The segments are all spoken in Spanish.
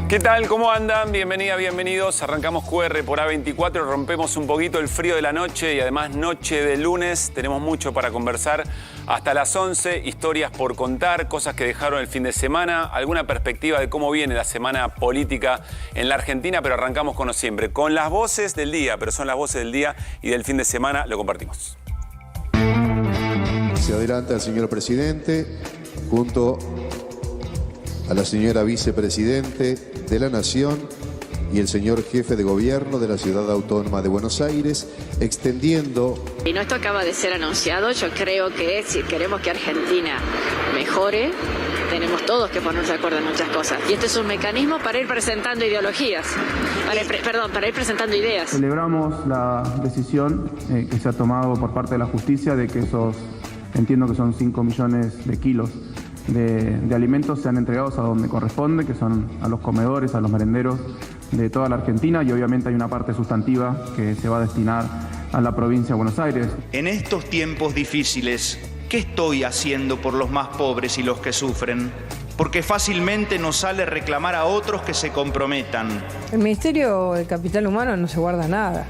¿Qué tal? ¿Cómo andan? Bienvenida, bienvenidos. Arrancamos QR por A24, rompemos un poquito el frío de la noche y además noche de lunes. Tenemos mucho para conversar hasta las 11, historias por contar, cosas que dejaron el fin de semana, alguna perspectiva de cómo viene la semana política en la Argentina, pero arrancamos como siempre, con las voces del día, pero son las voces del día y del fin de semana, lo compartimos. Se adelanta el señor presidente junto a la señora vicepresidente de la Nación y el señor jefe de gobierno de la Ciudad Autónoma de Buenos Aires, extendiendo... Y esto acaba de ser anunciado. Yo creo que si queremos que Argentina mejore, tenemos todos que ponernos de acuerdo en muchas cosas. Y este es un mecanismo para ir presentando ideologías, para ir presentando ideas. Celebramos la decisión que se ha tomado por parte de la justicia de que entiendo que son 5 millones de kilos de alimentos sean entregados a donde corresponde, que son a los comedores, a los merenderos de toda la Argentina, y obviamente hay una parte sustantiva que se va a destinar a la provincia de Buenos Aires. En estos tiempos difíciles, ¿qué estoy haciendo por los más pobres y los que sufren? Porque fácilmente nos sale reclamar a otros que se comprometan. El Ministerio de Capital Humano no se guarda nada,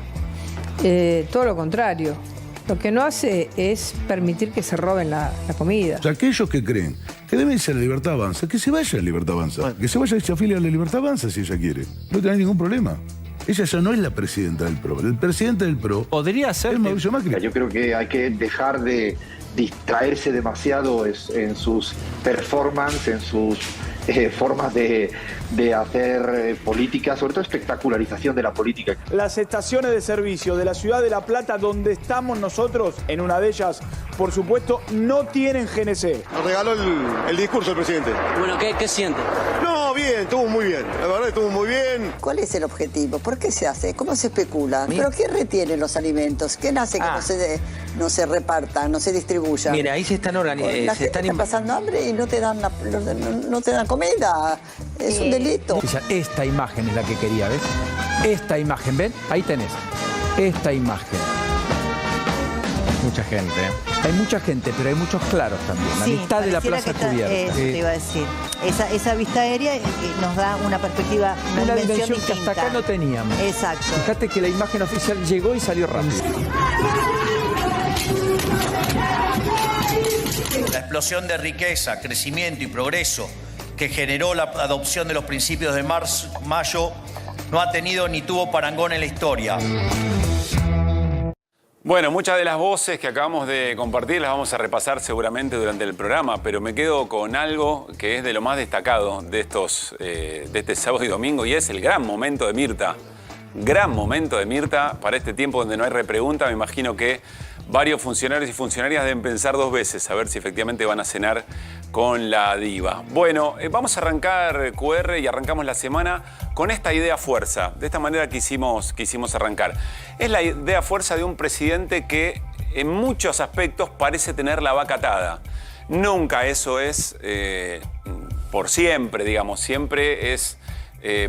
todo lo contrario. Lo que no hace es permitir que se roben la comida. O sea, aquellos que creen que debe irse a la Libertad Avanza, que se vaya a la Libertad Avanza. Bueno. Que se vaya y se afilie a la Libertad Avanza si ella quiere. No tiene ningún problema. Ella ya no es la presidenta del PRO. El presidente del PRO podría ser es Mauricio Macri. Yo creo que hay que dejar de distraerse demasiado en sus performances, en sus formas de hacer política, sobre todo espectacularización de la política. Las estaciones de servicio de la ciudad de La Plata, donde estamos nosotros, en una de ellas, por supuesto, no tienen GNC. Nos regaló el discurso el presidente. Bueno, ¿qué siente? No, bien, estuvo muy bien. La verdad estuvo muy bien. ¿Cuál es el objetivo? ¿Por qué se hace? ¿Cómo se especula? ¿Pero qué retiene los alimentos? ¿Qué hace que no se repartan, no se distribuyan? Mire, ahí se están organizando. La gente está pasando hambre y no te dan comida. Es un delito. Esta imagen es la que quería, ¿ves? Esta imagen, ¿ven? Ahí tenés. Esta imagen. Mucha gente. Hay mucha gente, pero hay muchos claros también. La mitad de la plaza cubierta. Eso te iba a decir. Esa vista aérea nos da una perspectiva, una dimensión que hasta acá no teníamos. Exacto. Fíjate que la imagen oficial llegó y salió rápido. La explosión de riqueza, crecimiento y progreso que generó la adopción de los principios de mayo no ha tenido ni tuvo parangón en la historia. Bueno, muchas de las voces que acabamos de compartir las vamos a repasar seguramente durante el programa, pero me quedo con algo que es de lo más destacado de este sábado y domingo, y es el gran momento de Mirta. Gran momento de Mirta para este tiempo donde no hay repregunta. Me imagino que varios funcionarios y funcionarias deben pensar dos veces a ver si efectivamente van a cenar con la diva. Bueno, vamos a arrancar QR y arrancamos la semana con esta idea fuerza. De esta manera quisimos arrancar. Es la idea fuerza de un presidente que en muchos aspectos parece tener la vaca atada. Nunca eso es por siempre, digamos. Siempre es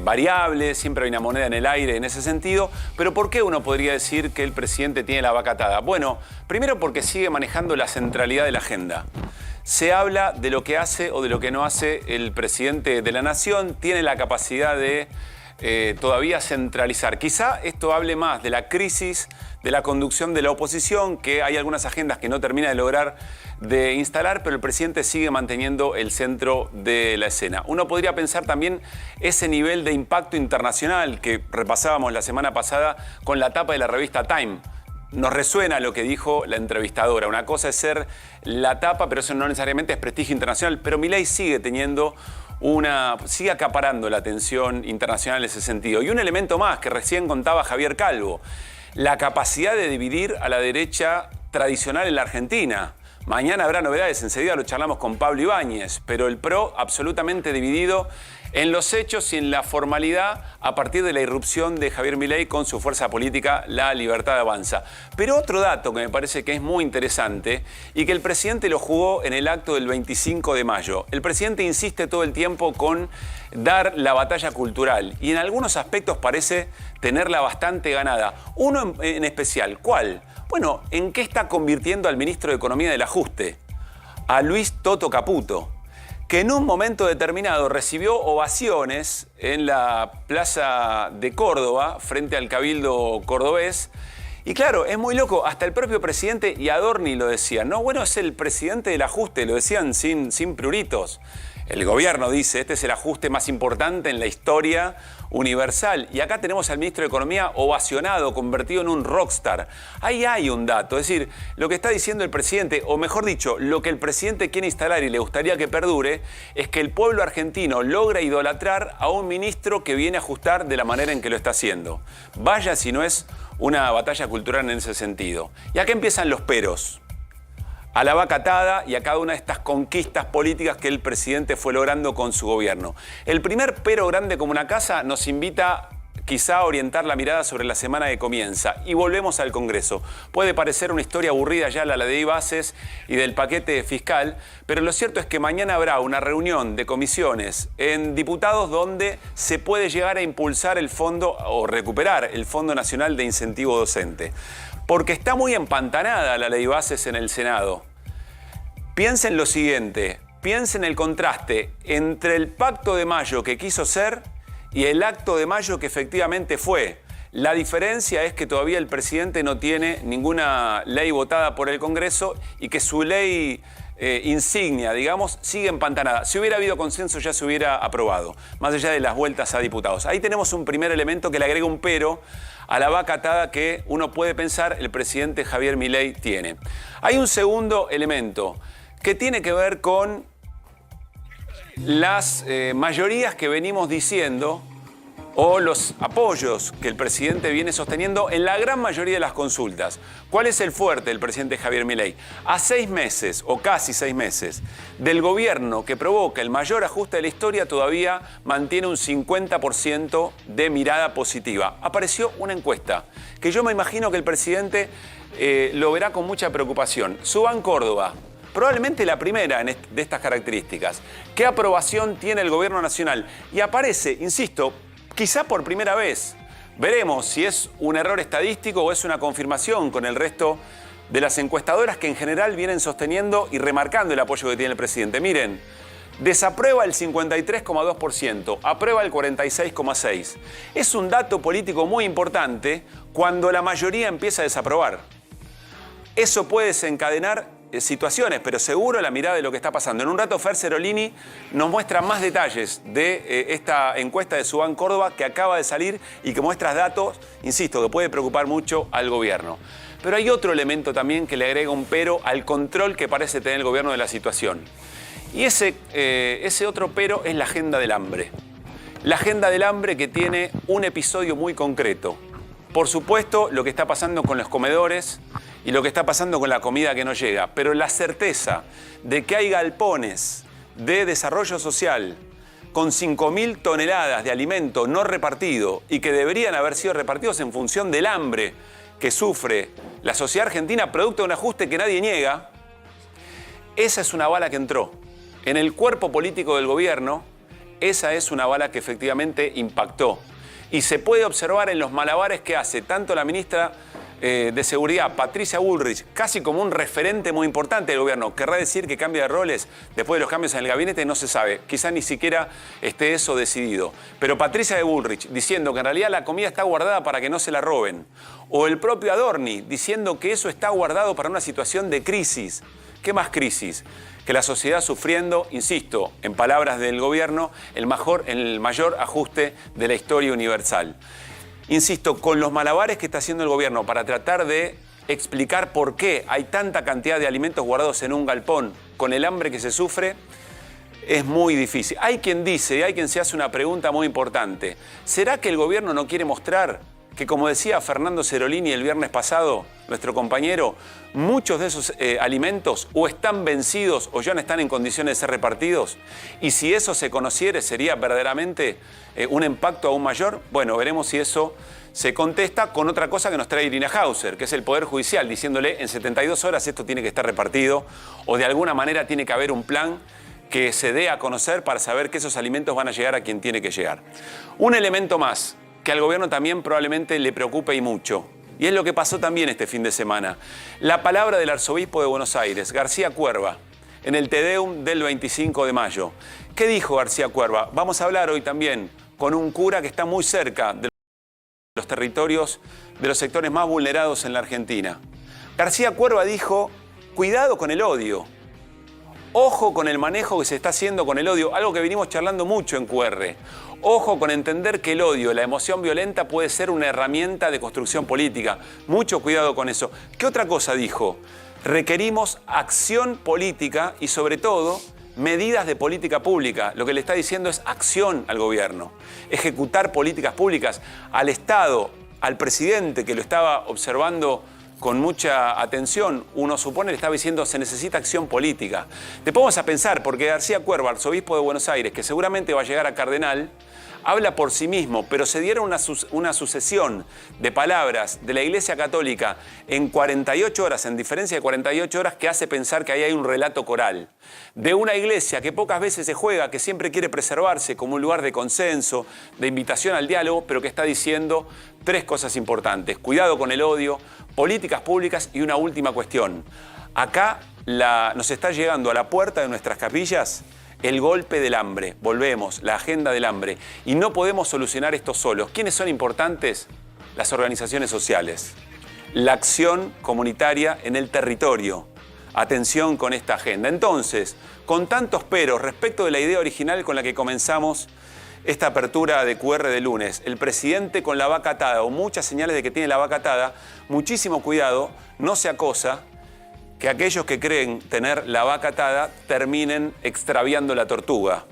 variable, siempre hay una moneda en el aire en ese sentido. Pero ¿por qué uno podría decir que el presidente tiene la vaca atada? Bueno, primero porque sigue manejando la centralidad de la agenda. Se habla de lo que hace o de lo que no hace el presidente de la Nación, tiene la capacidad de todavía centralizar. Quizá esto hable más de la crisis de la conducción de la oposición, que hay algunas agendas que no termina de lograr de instalar, pero el presidente sigue manteniendo el centro de la escena. Uno podría pensar también ese nivel de impacto internacional que repasábamos la semana pasada con la tapa de la revista Time. Nos resuena lo que dijo la entrevistadora. Una cosa es ser la tapa, pero eso no necesariamente es prestigio internacional. Pero Milei sigue sigue acaparando la atención internacional en ese sentido. Y un elemento más que recién contaba Javier Calvo, la capacidad de dividir a la derecha tradicional en la Argentina. Mañana habrá novedades, enseguida lo charlamos con Pablo Ibáñez, pero el PRO absolutamente dividido en los hechos y en la formalidad a partir de la irrupción de Javier Milei con su fuerza política, La Libertad Avanza. Pero otro dato que me parece que es muy interesante y que el presidente lo jugó en el acto del 25 de mayo. El presidente insiste todo el tiempo con dar la batalla cultural y en algunos aspectos parece tenerla bastante ganada. Uno en especial, ¿cuál? Bueno, ¿en qué está convirtiendo al ministro de Economía del Ajuste? A Luis Toto Caputo, que en un momento determinado recibió ovaciones en la Plaza de Córdoba, frente al Cabildo cordobés. Y claro, es muy loco, hasta el propio presidente y Adorni lo decían, ¿no? Bueno, es el presidente del ajuste, lo decían sin pruritos. El gobierno dice, este es el ajuste más importante en la historia universal. Y acá tenemos al ministro de Economía ovacionado, convertido en un rockstar. Ahí hay un dato, es decir, lo que está diciendo el presidente, o mejor dicho, lo que el presidente quiere instalar y le gustaría que perdure, es que el pueblo argentino logra idolatrar a un ministro que viene a ajustar de la manera en que lo está haciendo. Vaya si no es una batalla cultural en ese sentido. Y acá empiezan los peros. A la vaca atada y a cada una de estas conquistas políticas que el presidente fue logrando con su gobierno. El primer pero grande como una casa nos invita quizá a orientar la mirada sobre la semana que comienza. Y volvemos al Congreso. Puede parecer una historia aburrida ya la ley de bases y del paquete fiscal, pero lo cierto es que mañana habrá una reunión de comisiones en diputados donde se puede llegar a impulsar el fondo o recuperar el Fondo Nacional de Incentivo Docente. Porque está muy empantanada la ley de bases en el Senado. Piensen lo siguiente, piensen el contraste entre el pacto de mayo que quiso ser y el acto de mayo que efectivamente fue. La diferencia es que todavía el presidente no tiene ninguna ley votada por el Congreso y que su ley insignia, digamos, sigue empantanada. Si hubiera habido consenso ya se hubiera aprobado, más allá de las vueltas a diputados. Ahí tenemos un primer elemento que le agrega un pero a la vaca atada que uno puede pensar el presidente Javier Milei tiene. Hay un segundo elemento que tiene que ver con las mayorías que venimos diciendo o los apoyos que el presidente viene sosteniendo en la gran mayoría de las consultas. ¿Cuál es el fuerte del presidente Javier Milei? A 6 meses, o casi 6 meses, del gobierno que provoca el mayor ajuste de la historia, todavía mantiene un 50% de mirada positiva. Apareció una encuesta que yo me imagino que el presidente lo verá con mucha preocupación. Suban Córdoba. Probablemente la primera de estas características. ¿Qué aprobación tiene el gobierno nacional? Y aparece, insisto, quizá por primera vez. Veremos si es un error estadístico o es una confirmación con el resto de las encuestadoras que en general vienen sosteniendo y remarcando el apoyo que tiene el presidente. Miren, desaprueba el 53,2%, aprueba el 46,6%. Es un dato político muy importante cuando la mayoría empieza a desaprobar. Eso puede desencadenar situaciones, pero seguro la mirada de lo que está pasando. En un rato Fer Cerolini nos muestra más detalles de esta encuesta de Subán Córdoba que acaba de salir y que muestra datos, insisto, que puede preocupar mucho al gobierno. Pero hay otro elemento también que le agrega un pero al control que parece tener el gobierno de la situación. Y ese otro pero es la agenda del hambre. La agenda del hambre que tiene un episodio muy concreto. Por supuesto, lo que está pasando con los comedores y lo que está pasando con la comida que no llega. Pero la certeza de que hay galpones de desarrollo social con 5.000 toneladas de alimento no repartido y que deberían haber sido repartidos en función del hambre que sufre la sociedad argentina producto de un ajuste que nadie niega, esa es una bala que entró. En el cuerpo político del gobierno, esa es una bala que efectivamente impactó. Y se puede observar en los malabares que hace tanto la ministra de Seguridad, Patricia Bullrich, casi como un referente muy importante del gobierno. ¿Querrá decir que cambia de roles después de los cambios en el gabinete? No se sabe. Quizá ni siquiera esté eso decidido. Pero Patricia de Bullrich diciendo que en realidad la comida está guardada para que no se la roben. O el propio Adorni diciendo que eso está guardado para una situación de crisis. ¿Qué más crisis? Que la sociedad sufriendo, insisto, en palabras del gobierno, el mayor ajuste de la historia universal. Insisto, con los malabares que está haciendo el gobierno para tratar de explicar por qué hay tanta cantidad de alimentos guardados en un galpón, con el hambre que se sufre, es muy difícil. Hay quien dice, hay quien se hace una pregunta muy importante. ¿Será que el gobierno no quiere mostrar que, como decía Fernando Cerolini el viernes pasado, nuestro compañero, muchos de esos alimentos o están vencidos o ya no están en condiciones de ser repartidos? Y si eso se conociere, ¿sería verdaderamente un impacto aún mayor? Bueno, veremos si eso se contesta con otra cosa que nos trae Irina Hauser, que es el Poder Judicial, diciéndole en 72 horas esto tiene que estar repartido o de alguna manera tiene que haber un plan que se dé a conocer para saber que esos alimentos van a llegar a quien tiene que llegar. Un elemento más que al gobierno también probablemente le preocupe y mucho. Y es lo que pasó también este fin de semana. La palabra del arzobispo de Buenos Aires, García Cuerva, en el Te Deum del 25 de mayo. ¿Qué dijo García Cuerva? Vamos a hablar hoy también con un cura que está muy cerca de los territorios de los sectores más vulnerados en la Argentina. García Cuerva dijo, cuidado con el odio. Ojo con el manejo que se está haciendo con el odio, algo que venimos charlando mucho en QR. Ojo con entender que el odio, la emoción violenta puede ser una herramienta de construcción política. Mucho cuidado con eso. ¿Qué otra cosa dijo? Requerimos acción política y sobre todo medidas de política pública. Lo que le está diciendo es acción al gobierno. Ejecutar políticas públicas al Estado, al presidente que lo estaba observando con mucha atención, uno supone, le estaba diciendo se necesita acción política. Después vamos a pensar, porque García Cuerva, arzobispo de Buenos Aires, que seguramente va a llegar a cardenal, habla por sí mismo, pero se dieron una sucesión de palabras de la Iglesia Católica en 48 horas, en diferencia de 48 horas, que hace pensar que ahí hay un relato coral. De una iglesia que pocas veces se juega, que siempre quiere preservarse como un lugar de consenso, de invitación al diálogo, pero que está diciendo tres cosas importantes. Cuidado con el odio, políticas públicas y una última cuestión. Acá nos está llegando a la puerta de nuestras capillas el golpe del hambre. Volvemos, la agenda del hambre. Y no podemos solucionar esto solos. ¿Quiénes son importantes? Las organizaciones sociales. La acción comunitaria en el territorio. Atención con esta agenda. Entonces, con tantos peros respecto de la idea original con la que comenzamos esta apertura de QR de lunes, el presidente con la vaca atada o muchas señales de que tiene la vaca atada, muchísimo cuidado, no sea cosa que aquellos que creen tener la vaca atada terminen extraviando la tortuga,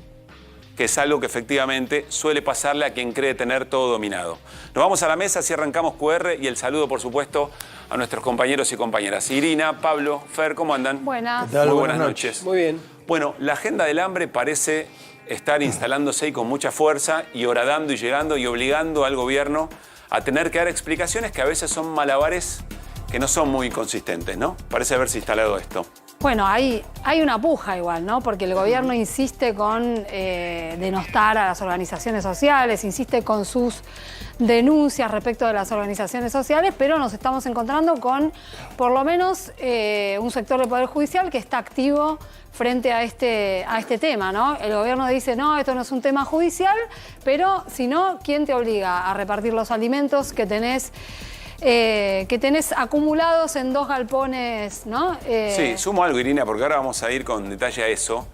que es algo que efectivamente suele pasarle a quien cree tener todo dominado. Nos vamos a la mesa, así arrancamos QR y el saludo, por supuesto, a nuestros compañeros y compañeras. Irina, Pablo, Fer, ¿cómo andan? Buenas. Muy buenas noches. Muy bien. Bueno, la agenda del hambre parece estar instalándose ahí con mucha fuerza y horadando y llegando y obligando al gobierno a tener que dar explicaciones que a veces son malabares que no son muy consistentes, ¿no? Parece haberse instalado esto. Bueno, hay una puja igual, ¿no? Porque el gobierno insiste con denostar a las organizaciones sociales, insiste con sus denuncias respecto de las organizaciones sociales, pero nos estamos encontrando con, por lo menos, un sector del Poder Judicial que está activo frente a este tema, ¿no? El gobierno dice, no, esto no es un tema judicial, pero si no, ¿quién te obliga a repartir los alimentos que tenés acumulados en 2 galpones, ¿no? Sí, sumo algo, Irina, porque ahora vamos a ir con detalle a eso.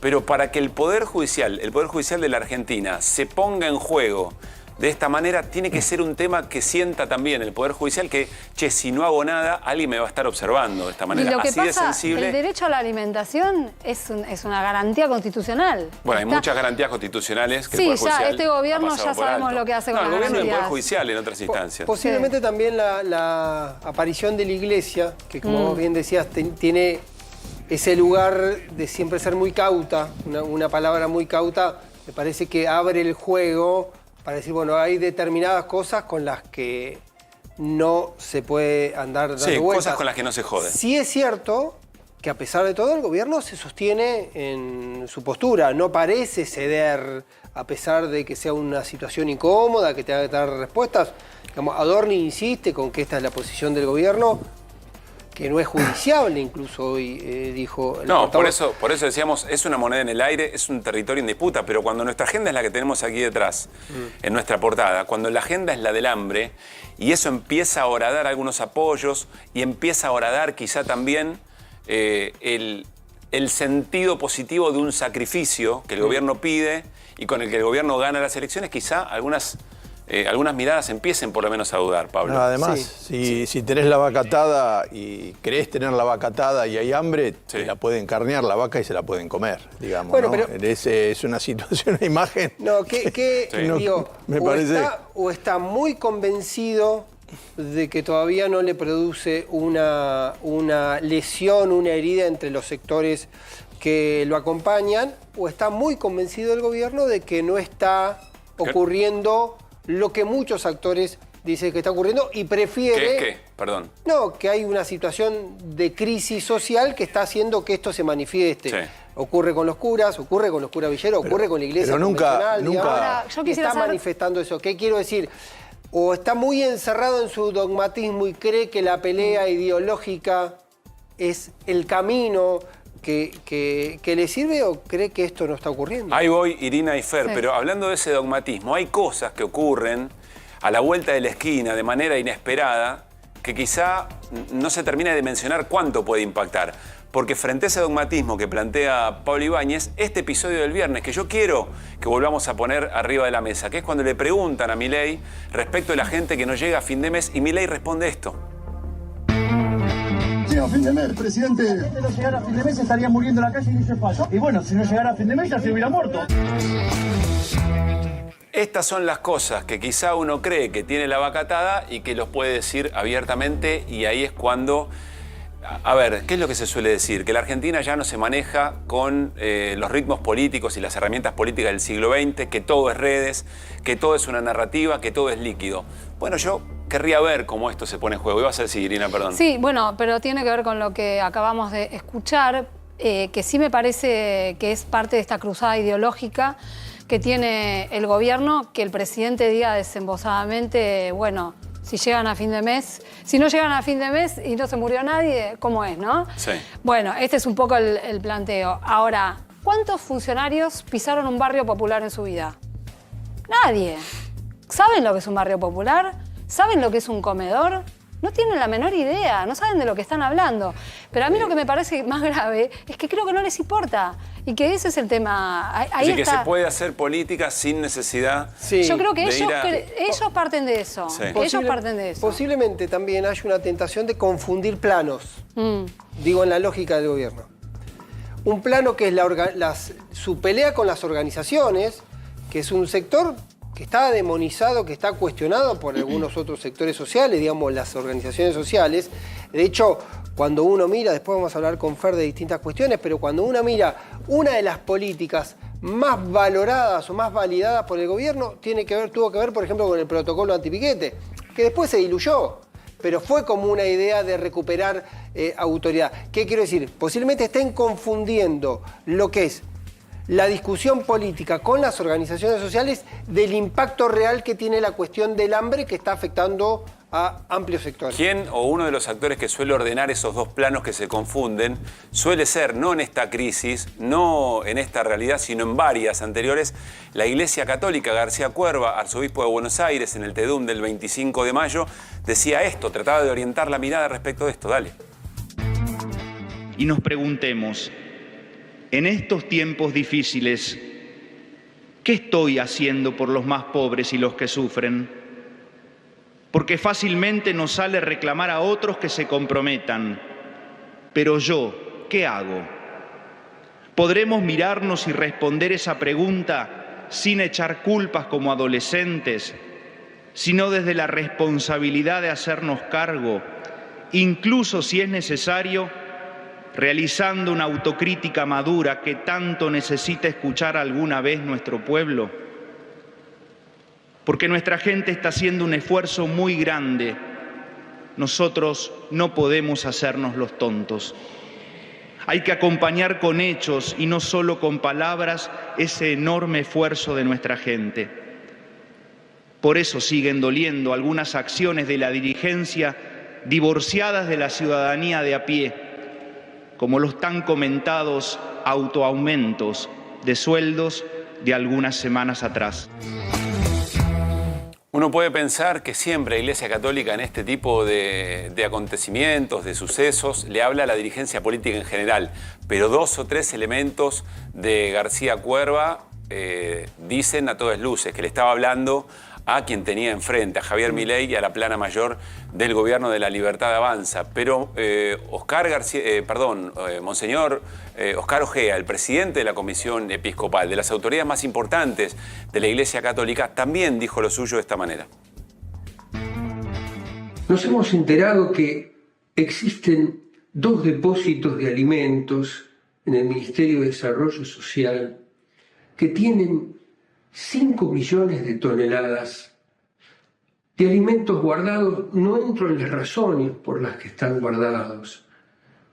Pero para que el Poder Judicial de la Argentina se ponga en juego de esta manera, tiene que ser un tema que sienta también el Poder Judicial que, che, si no hago nada, alguien me va a estar observando de esta manera. Y lo que así pasa, de sensible. el derecho a la alimentación es una garantía constitucional. Bueno, hay muchas garantías constitucionales que sí, el Poder Judicial ya este gobierno ya sabemos alto. lo que hace con el las gobierno y el Poder garantías. Judicial en otras instancias. Posiblemente también la aparición de la Iglesia, que como vos bien decías, tiene ese lugar de siempre ser muy cauta, una palabra muy cauta, me parece que abre el juego para decir, bueno, hay determinadas cosas con las que no se puede andar dando vueltas. Cosas con las que no se jode. Sí es cierto que a pesar de todo el gobierno se sostiene en su postura, no parece ceder a pesar de que sea una situación incómoda, que tenga que dar respuestas. Digamos, Adorni insiste con que esta es la posición del gobierno, que no es judiciable, incluso hoy dijo el portavoz. por eso decíamos, es una moneda en el aire, es un territorio en disputa, pero cuando nuestra agenda es la que tenemos aquí detrás, en nuestra portada, cuando la agenda es la del hambre, y eso empieza a horadar algunos apoyos, y empieza a horadar quizá también el sentido positivo de un sacrificio que el gobierno pide, y con el que el gobierno gana las elecciones, quizá algunas miradas empiecen por lo menos a dudar, Pablo. No, además, si tenés la vaca atada y creés tener la vaca atada y hay hambre, te la pueden carnear la vaca y se la pueden comer, digamos. Bueno, ¿no? Pero es una situación, una imagen. No, digo, me parece. O está muy convencido de que todavía no le produce una lesión, una herida entre los sectores que lo acompañan, o está muy convencido el gobierno de que no está ocurriendo lo que muchos actores dicen que está ocurriendo y prefiere... ¿Qué? Perdón. No, que hay una situación de crisis social que está haciendo que esto se manifieste. Sí. Ocurre con los curas villeros, ocurre con la iglesia nunca. Ahora, yo quisiera manifestando eso. ¿Qué quiero decir? O está muy encerrado en su dogmatismo y cree que la pelea ideológica es el camino que le sirve o cree que esto no está ocurriendo? Ahí voy, Irina y Fer, Sí. pero hablando de ese dogmatismo, hay cosas que ocurren a la vuelta de la esquina de manera inesperada que quizá no se termina de mencionar cuánto puede impactar. Porque frente a ese dogmatismo que plantea Pablo Ibáñez, este episodio del viernes, que yo quiero que volvamos a poner arriba de la mesa, que es cuando le preguntan a Milei respecto de la gente que no llega a fin de mes, y Milei responde esto. Llega a fin de mes, presidente. Si la gente no llegara a fin de mes estaría muriendo en la calle y dice paso. Y bueno, si no llegara a fin de mes ya se hubiera muerto. Estas son las cosas que quizá uno cree que tiene la vaca atada y que los puede decir abiertamente, y ahí es cuando... A ver, ¿qué es lo que se suele decir? Que la Argentina ya no se maneja con los ritmos políticos y las herramientas políticas del siglo XX, que todo es redes, que todo es una narrativa, que todo es líquido. Bueno, yo querría ver cómo esto se pone en juego. Ibas a decir, Irina, perdón. Sí, bueno, pero tiene que ver con lo que acabamos de escuchar, que sí me parece que es parte de esta cruzada ideológica que tiene el gobierno, que el presidente diga desembosadamente, bueno, si llegan a fin de mes, si no llegan a fin de mes y no se murió nadie, ¿cómo es, no? Sí. Bueno, este es un poco el planteo. Ahora, ¿cuántos funcionarios pisaron un barrio popular en su vida? Nadie. ¿Saben lo que es un barrio popular? ¿Saben lo que es un comedor? No tienen la menor idea, no saben de lo que están hablando. Pero a mí lo que me parece más grave es que creo que no les importa. Y que ese es el tema. Ahí Así que está. se puede hacer política sin necesidad. Sí. Yo creo que de ir a- ellos parten de eso. Sí. Ellos parten de eso. Posiblemente también haya una tentación de confundir planos, digo, en la lógica del gobierno. Un plano que es su pelea con las organizaciones, que es un sector que está demonizado, que está cuestionado por algunos otros sectores sociales, digamos, las organizaciones sociales. De hecho, cuando uno mira, después vamos a hablar con Fer de distintas cuestiones, pero cuando uno mira una de las políticas más valoradas o más validadas por el gobierno, tuvo que ver, por ejemplo, con el protocolo antipiquete, que después se diluyó, pero fue como una idea de recuperar autoridad. ¿Qué quiero decir? Posiblemente estén confundiendo lo que es la discusión política con las organizaciones sociales del impacto real que tiene la cuestión del hambre que está afectando a amplios sectores. ¿Quién o uno de los actores que suele ordenar esos dos planos que se confunden suele ser, no en esta crisis, no en esta realidad, sino en varias anteriores, la Iglesia Católica? García Cuerva, arzobispo de Buenos Aires, en el TEDUM del 25 de mayo, decía esto, trataba de orientar la mirada respecto de esto. Dale. Y nos preguntemos, en estos tiempos difíciles, ¿qué estoy haciendo por los más pobres y los que sufren? Porque fácilmente nos sale reclamar a otros que se comprometan. Pero yo, ¿qué hago? ¿Podremos mirarnos y responder esa pregunta sin echar culpas como adolescentes, sino desde la responsabilidad de hacernos cargo, incluso si es necesario, realizando una autocrítica madura que tanto necesita escuchar alguna vez nuestro pueblo? Porque nuestra gente está haciendo un esfuerzo muy grande. Nosotros no podemos hacernos los tontos. Hay que acompañar con hechos y no solo con palabras ese enorme esfuerzo de nuestra gente. Por eso siguen doliendo algunas acciones de la dirigencia divorciadas de la ciudadanía de a pie, como los tan comentados autoaumentos de sueldos de algunas semanas atrás. Uno puede pensar que siempre la Iglesia Católica en este tipo de acontecimientos, de sucesos, le habla a la dirigencia política en general, pero dos o tres elementos de García Cuerva dicen a todas luces que le estaba hablando a quien tenía enfrente, a Javier Milei y a la plana mayor del gobierno de la Libertad Avanza. Pero Monseñor Oscar Ojea, el presidente de la Comisión Episcopal, de las autoridades más importantes de la Iglesia Católica, también dijo lo suyo de esta manera. Nos hemos enterado que existen 2 depósitos de alimentos en el Ministerio de Desarrollo Social que tienen 5 millones de toneladas de alimentos guardados. No entro en las razones por las que están guardados,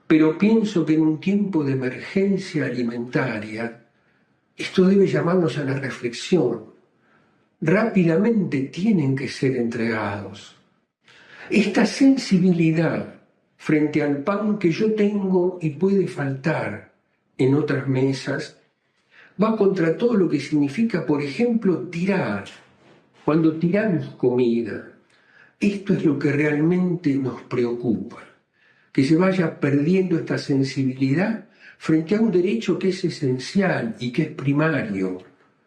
pero pienso que en un tiempo de emergencia alimentaria esto debe llamarnos a la reflexión. Rápidamente tienen que ser entregados. Esta sensibilidad frente al pan que yo tengo y puede faltar, en otras mesas, va contra todo lo que significa, por ejemplo, tirar. Cuando tiramos comida, esto es lo que realmente nos preocupa, que se vaya perdiendo esta sensibilidad frente a un derecho que es esencial y que es primario,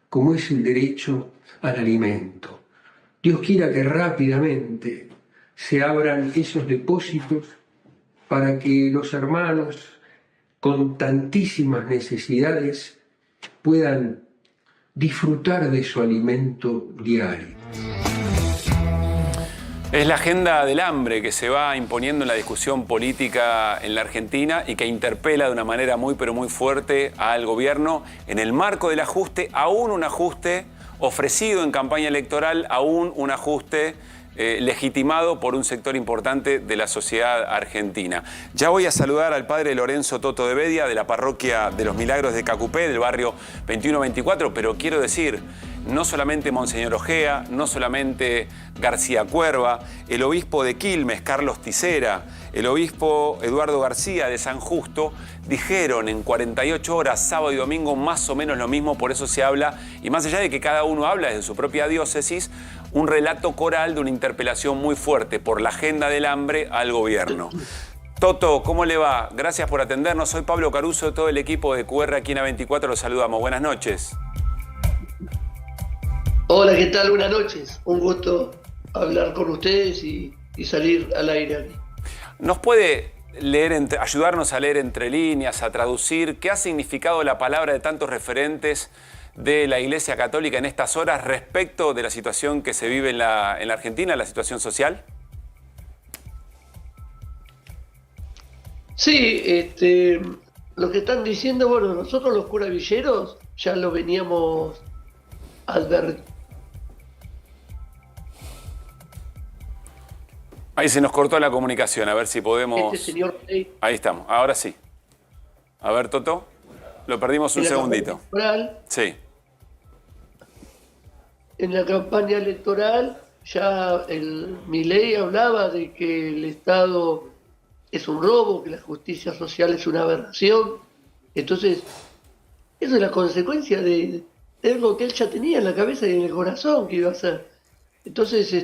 como es el derecho al alimento. Dios quiera que rápidamente se abran esos depósitos para que los hermanos con tantísimas necesidades puedan disfrutar de su alimento diario. Es la agenda del hambre que se va imponiendo en la discusión política en la Argentina y que interpela de una manera muy pero muy fuerte al gobierno en el marco del ajuste, aún un ajuste ofrecido en campaña electoral, aún un ajuste legitimado por un sector importante de la sociedad argentina. Ya voy a saludar al padre Lorenzo Toto de Bedia, de la parroquia de los Milagros de Cacupé, del barrio 2124, pero quiero decir, no solamente Monseñor Ojea, no solamente García Cuerva, el obispo de Quilmes, Carlos Tisera, el obispo Eduardo García de San Justo, dijeron en 48 horas, sábado y domingo, más o menos lo mismo, por eso se habla, y más allá de que cada uno habla desde su propia diócesis, un relato coral de una interpelación muy fuerte por la agenda del hambre al gobierno. Toto, ¿cómo le va? Gracias por atendernos. Soy Pablo Caruso, todo el equipo de QR aquí en A24, los saludamos. Buenas noches. Hola, ¿qué tal? Buenas noches. Un gusto hablar con ustedes y salir al aire aquí. ¿Nos puede ayudarnos a leer entre líneas, a traducir qué ha significado la palabra de tantos referentes de la Iglesia Católica en estas horas respecto de la situación que se vive en la Argentina, la situación social? Sí, lo que están diciendo, bueno, nosotros los curavilleros ya lo veníamos advirtiendo. Ahí se nos cortó la comunicación, a ver si podemos... Ahí estamos, ahora sí. A ver, Toto, lo perdimos un segundito. Sí. En la campaña electoral ya Milei hablaba de que el Estado es un robo, que la justicia social es una aberración. Entonces, eso es la consecuencia de algo que él ya tenía en la cabeza y en el corazón que iba a hacer. Entonces,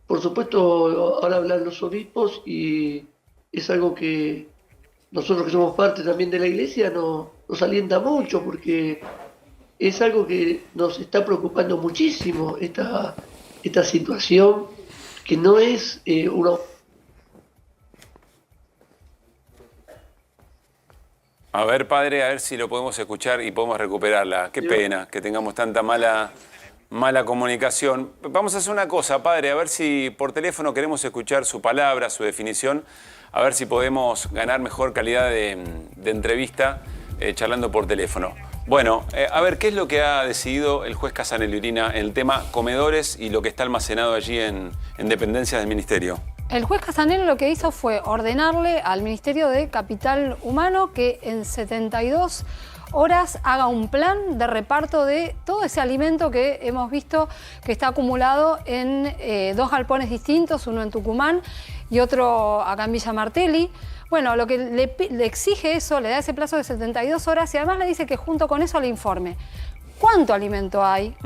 por supuesto, ahora hablan los obispos y es algo que nosotros que somos parte también de la Iglesia nos alienta mucho porque es algo que nos está preocupando muchísimo, esta situación que no es una... A ver, padre, a ver si lo podemos escuchar y podemos recuperarla. Qué pena que tengamos tanta mala comunicación. Vamos a hacer una cosa, padre, a ver si por teléfono queremos escuchar su palabra, su definición, a ver si podemos ganar mejor calidad de entrevista charlando por teléfono. Bueno, a ver, ¿qué es lo que ha decidido el juez Casanelo, Irina, en el tema comedores y lo que está almacenado allí en dependencias del ministerio? El juez Casanelo lo que hizo fue ordenarle al Ministerio de Capital Humano que en 72 horas haga un plan de reparto de todo ese alimento que hemos visto que está acumulado en 2 galpones distintos, uno en Tucumán y otro acá en Villa Martelli. Bueno, lo que le exige eso, le da ese plazo de 72 horas y además le dice que junto con eso le informe cuánto alimento hay,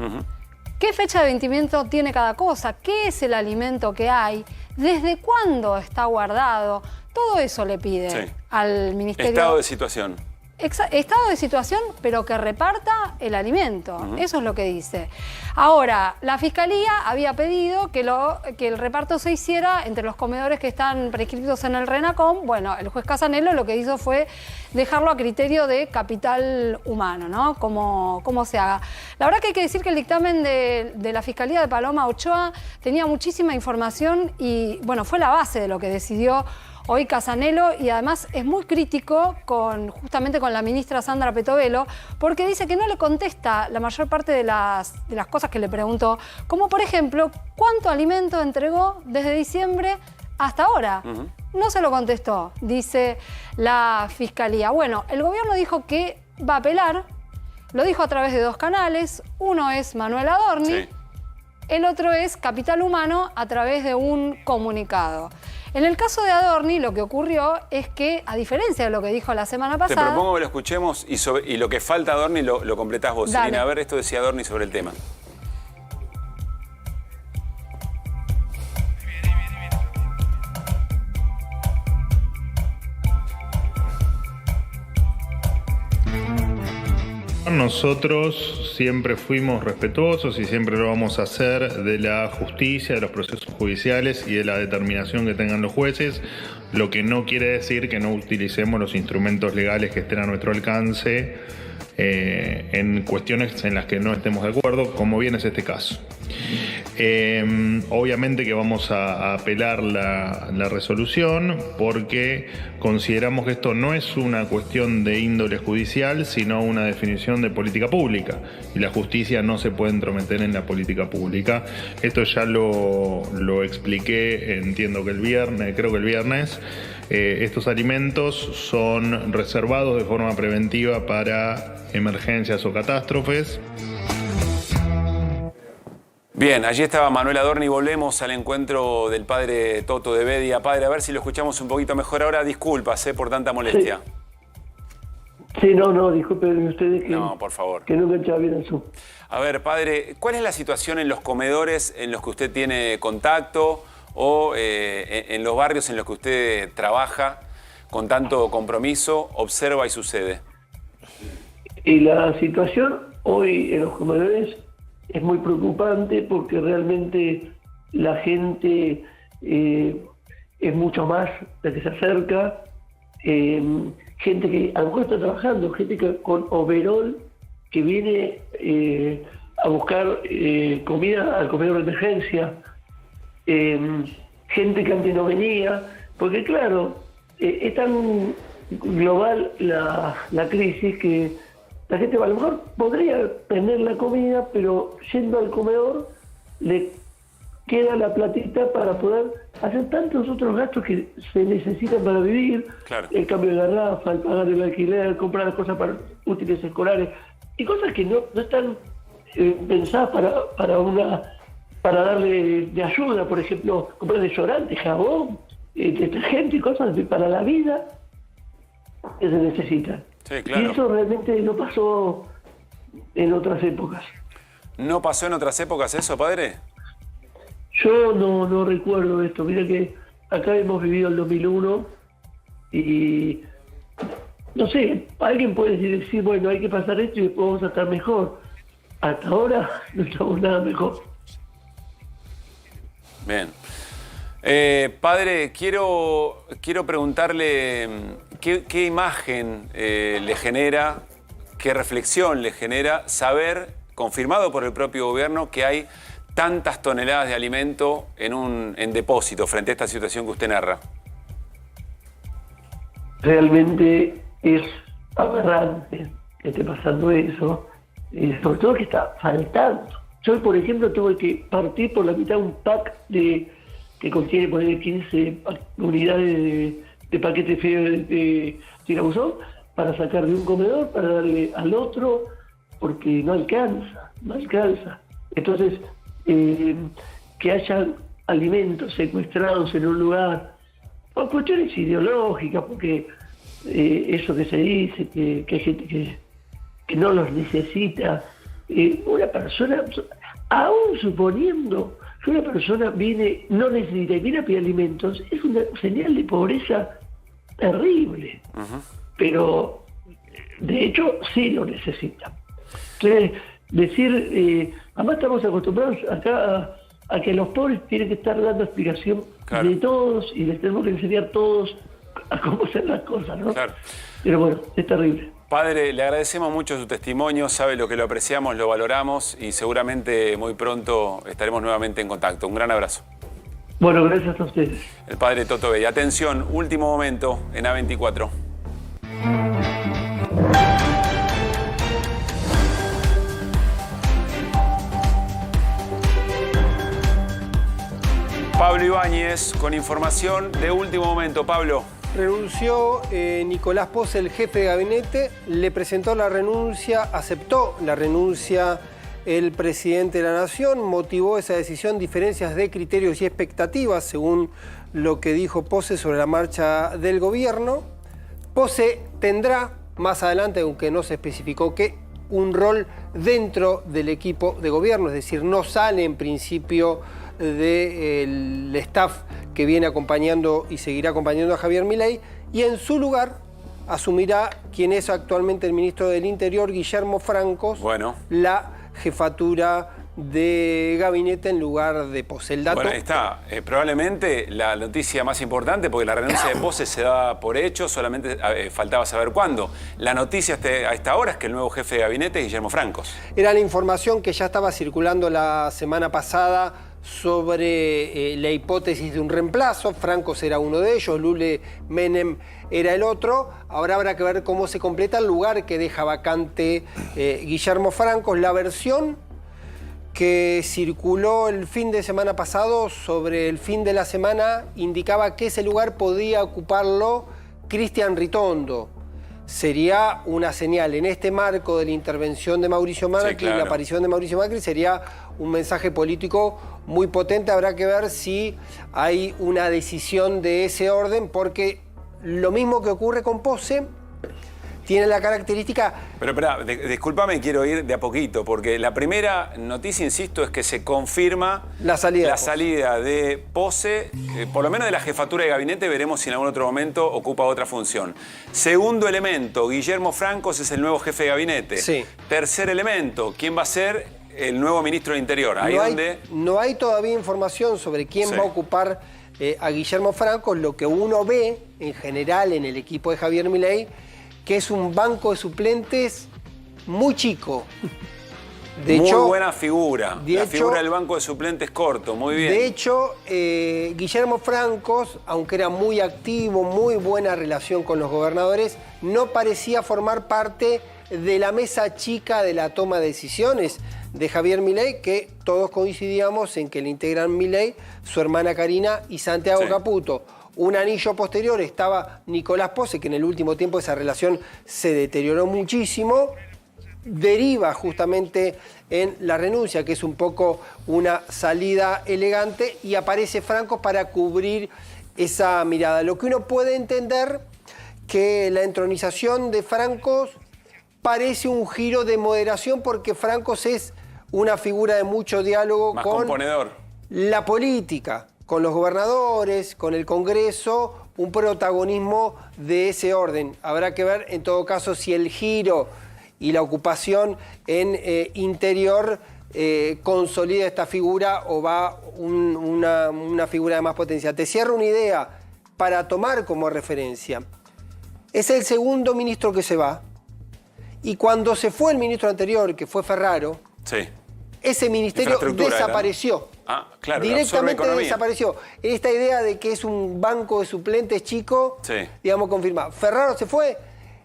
qué fecha de vencimiento tiene cada cosa, qué es el alimento que hay, desde cuándo está guardado. Todo eso le pide al Ministerio. Estado de situación. Estado de situación, pero que reparta el alimento. Eso es lo que dice. Ahora, la Fiscalía había pedido que el reparto se hiciera entre los comedores que están prescritos en el RENACOM. Bueno, el juez Casanelo lo que hizo fue dejarlo a criterio de Capital Humano, ¿no? Cómo se haga. La verdad que hay que decir que el dictamen de la Fiscalía de Paloma Ochoa tenía muchísima información y, bueno, fue la base de lo que decidió hoy Casanelo y además es muy crítico justamente con la ministra Sandra Petovelo porque dice que no le contesta la mayor parte de las cosas que le preguntó, como por ejemplo, ¿cuánto alimento entregó desde diciembre hasta ahora? No se lo contestó, dice la Fiscalía. Bueno, el gobierno dijo que va a apelar, lo dijo a través de 2 canales, uno es Manuel Adorni, el otro es Capital Humano a través de un comunicado. En el caso de Adorni, lo que ocurrió es que, a diferencia de lo que dijo la semana pasada... Te propongo que lo escuchemos y lo que falta Adorni lo completás vos. Dale. Irina, a ver, esto decía Adorni sobre el tema. Nosotros siempre fuimos respetuosos y siempre lo vamos a hacer de la justicia, de los procesos judiciales y de la determinación que tengan los jueces, lo que no quiere decir que no utilicemos los instrumentos legales que estén a nuestro alcance en cuestiones en las que no estemos de acuerdo, como bien es este caso. Obviamente que vamos a apelar la resolución porque consideramos que esto no es una cuestión de índole judicial, sino una definición de política pública. Y la justicia no se puede entrometer en la política pública. Esto ya lo expliqué, entiendo que creo que el viernes. Estos alimentos son reservados de forma preventiva para emergencias o catástrofes. Bien, allí estaba Manuel Adorni. Volvemos al encuentro del padre Toto de Bedia. Padre, a ver si lo escuchamos un poquito mejor ahora. Disculpas por tanta molestia. Sí, no, disculpen ustedes que, no, por favor, que no me echaba bien eso. A ver, padre, ¿cuál es la situación en los comedores en los que usted tiene contacto o en los barrios en los que usted trabaja con tanto compromiso, observa y sucede? Y la situación hoy en los comedores es muy preocupante porque realmente la gente es mucho más la que se acerca, gente que a lo mejor está trabajando, gente que con overol que viene a buscar comida al comedor de emergencia, gente que antes no venía, porque claro, es tan global la crisis que la gente a lo mejor podría tener la comida, pero yendo al comedor le queda la platita para poder hacer tantos otros gastos que se necesitan para vivir. Claro. El cambio de garrafa, el pagar el alquiler, comprar las cosas para útiles escolares y cosas que no están pensadas para darle de ayuda, por ejemplo, comprar desodorante, jabón, detergente y cosas para la vida que se necesitan. Sí, claro. Y eso realmente no pasó en otras épocas. ¿No pasó en otras épocas eso, padre? Yo no recuerdo esto. Mira que acá hemos vivido el 2001 y no sé, alguien puede decir, bueno, hay que pasar esto y después vamos a estar mejor. Hasta ahora no estamos nada mejor. Bien. Padre, quiero preguntarle qué imagen le genera, qué reflexión le genera saber, confirmado por el propio gobierno, que hay tantas toneladas de alimento en depósito frente a esta situación que usted narra. Realmente es aberrante que esté pasando eso, sobre todo que está faltando. Yo, por ejemplo, tuve que partir por la mitad un pack que contiene poner 15 unidades de paquete feo de tirabuzón para sacar de un comedor, para darle al otro, porque no alcanza. Entonces, que hayan alimentos secuestrados en un lugar, por cuestiones ideológicas, porque eso que se dice, que hay gente que no los necesita, una persona, aún suponiendo que una persona no necesita y viene a pedir alimentos, es una señal de pobreza terrible. Pero, de hecho, sí lo necesita. Entonces, decir, además estamos acostumbrados acá a que los pobres tienen que estar dando explicación de todos y les tenemos que enseñar todos a cómo hacer las cosas, ¿no? Claro. Pero bueno, es terrible. Padre, le agradecemos mucho su testimonio, sabe lo que lo apreciamos, lo valoramos y seguramente muy pronto estaremos nuevamente en contacto. Un gran abrazo. Bueno, gracias a ustedes. El padre Toto Bedia. Atención, último momento en A24. Pablo Ibáñez con información de último momento. Pablo. Renunció Nicolás Pos, el jefe de gabinete, le presentó la renuncia, aceptó la renuncia el presidente de la Nación. Motivó esa decisión diferencias de criterios y expectativas, según lo que dijo Pose sobre la marcha del gobierno. Pose tendrá más adelante, aunque no se especificó qué, un rol dentro del equipo de gobierno, es decir, no sale en principio del staff que viene acompañando y seguirá acompañando a Javier Milei, y en su lugar asumirá quien es actualmente el ministro del Interior, Guillermo Francos, la jefatura de gabinete en lugar de Pose. El dato... Bueno, ahí está. Probablemente la noticia más importante, porque la renuncia de Pose se da por hecho, solamente faltaba saber cuándo. La noticia a esta hora es que el nuevo jefe de gabinete es Guillermo Francos. Era la información que ya estaba circulando la semana pasada sobre la hipótesis de un reemplazo. Francos era uno de ellos, Lule Menem era el otro. Ahora habrá que ver cómo se completa el lugar que deja vacante Guillermo Francos. La versión que circuló el fin de semana pasado sobre el fin de la semana indicaba que ese lugar podía ocuparlo Cristian Ritondo. Sería una señal en este marco de la intervención de Mauricio Macri, la aparición de Mauricio Macri, sería un mensaje político muy potente. Habrá que ver si hay una decisión de ese orden, porque lo mismo que ocurre con Pose tiene la característica... Pero espera, discúlpame, quiero ir de a poquito, porque la primera noticia, insisto, es que se confirma la salida de Pose, por lo menos de la jefatura de gabinete. Veremos si en algún otro momento ocupa otra función. Segundo elemento, Guillermo Francos es el nuevo jefe de gabinete. Sí. Tercer elemento, ¿quién va a ser el nuevo ministro del Interior? No hay todavía información sobre quién va a ocupar a Guillermo Francos. Lo que uno ve en general en el equipo de Javier Milei, que es un banco de suplentes muy chico. Muy buena figura. La figura del banco de suplentes corto, muy bien. De hecho, Guillermo Francos, aunque era muy activo, muy buena relación con los gobernadores, no parecía formar parte de la mesa chica de la toma de decisiones de Javier Milei, que todos coincidíamos en que le integran Milei, su hermana Karina y Santiago Caputo. Un anillo posterior estaba Nicolás Pose, que en el último tiempo esa relación se deterioró muchísimo. Deriva justamente en la renuncia, que es un poco una salida elegante, y aparece Francos para cubrir esa mirada. Lo que uno puede entender que la entronización de Francos parece un giro de moderación, porque Francos es una figura de mucho diálogo con la política, con los gobernadores, con el Congreso, un protagonismo de ese orden. Habrá que ver, en todo caso, si el giro y la ocupación en Interior consolida esta figura o va una figura de más potencia. Te cierro una idea para tomar como referencia. Es el segundo ministro que se va, y cuando se fue el ministro anterior, que fue Ferraro, ese ministerio desapareció. Directamente desapareció. Esta idea de que es un banco de suplentes chico, digamos, confirma. Ferraro se fue,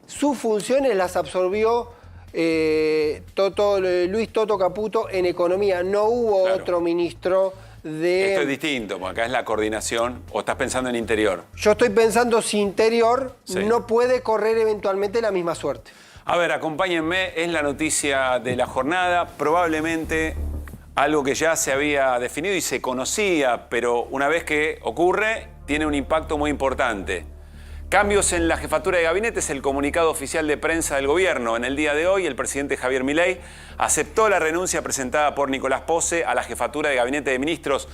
sus funciones las absorbió Luis Toto Caputo en Economía. No hubo otro ministro de... Esto es distinto, porque acá es la coordinación. ¿O estás pensando en Interior? Yo estoy pensando si Interior no puede correr eventualmente la misma suerte. A ver, acompáñenme, es la noticia de la jornada, probablemente algo que ya se había definido y se conocía, pero una vez que ocurre, tiene un impacto muy importante. Cambios en la jefatura de gabinete es el comunicado oficial de prensa del gobierno. En el día de hoy, el presidente Javier Milei aceptó la renuncia presentada por Nicolás Pose a la jefatura de gabinete de ministros.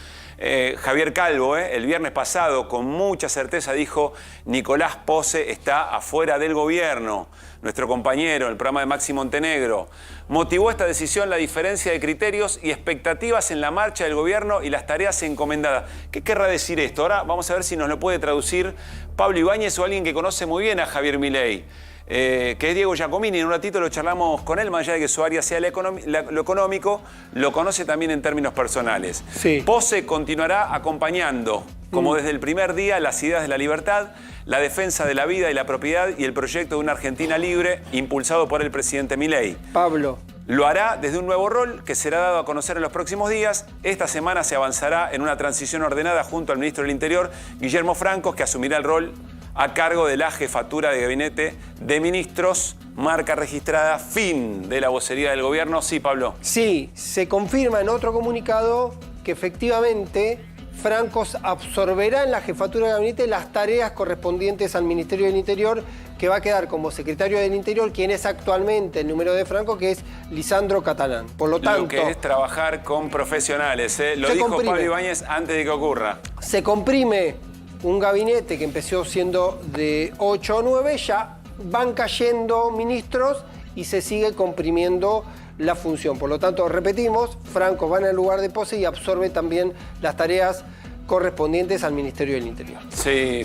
Javier Calvo, el viernes pasado, con mucha certeza dijo: Nicolás Pose está afuera del gobierno. Nuestro compañero, en el programa de Maxi Montenegro, motivó esta decisión la diferencia de criterios y expectativas en la marcha del gobierno y las tareas encomendadas. ¿Qué querrá decir esto? Ahora vamos a ver si nos lo puede traducir Pablo Ibáñez o alguien que conoce muy bien a Javier Milei, que es Diego Giacomini. En un ratito lo charlamos con él, más allá de que su área sea lo económico, lo conoce también en términos personales. Pose continuará acompañando, como desde el primer día, las ideas de la libertad, la defensa de la vida y la propiedad y el proyecto de una Argentina libre impulsado por el presidente Milei. Pablo. Lo hará desde un nuevo rol que será dado a conocer en los próximos días. Esta semana se avanzará en una transición ordenada junto al ministro del Interior, Guillermo Francos, que asumirá el rol a cargo de la jefatura de gabinete de ministros marca registrada, fin de la vocería del gobierno. Sí, Pablo. Sí, se confirma en otro comunicado que efectivamente Francos absorberá en la jefatura de gabinete las tareas correspondientes al Ministerio del Interior, que va a quedar como secretario del Interior quien es actualmente el número de Franco, que es Lisandro Catalán. Por lo tanto, lo que es trabajar con profesionales, ¿eh? Lo dijo Pablo Ibáñez antes de que ocurra. Se comprime un gabinete que empezó siendo de 8 o 9, ya van cayendo ministros y se sigue comprimiendo la función. Por lo tanto, repetimos, Franco va en el lugar de Pose y absorbe también las tareas correspondientes al Ministerio del Interior. Sí,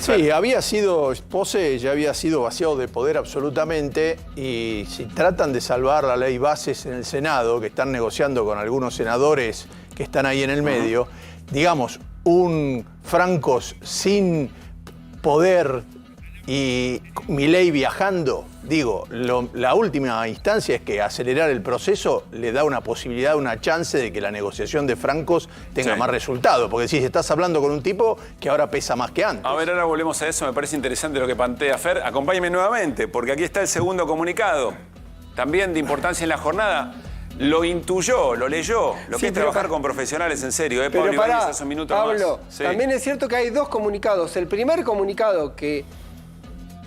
Pose ya había sido vaciado de poder absolutamente, y si tratan de salvar la ley bases en el Senado, que están negociando con algunos senadores que están ahí en el medio, digamos, un Francos sin poder y Milei viajando, digo, la última instancia es que acelerar el proceso le da una posibilidad, una chance de que la negociación de Francos tenga más resultado. Porque si estás hablando con un tipo que ahora pesa más que antes. A ver, ahora volvemos a eso, me parece interesante lo que plantea Fer. Acompáñeme nuevamente, porque aquí está el segundo comunicado, también de importancia en la jornada. Lo intuyó, lo leyó, lo que es trabajar con profesionales en serio. Pablo Ibáñez hace un minuto Pablo, más. Sí. También es cierto que hay dos comunicados. El primer comunicado que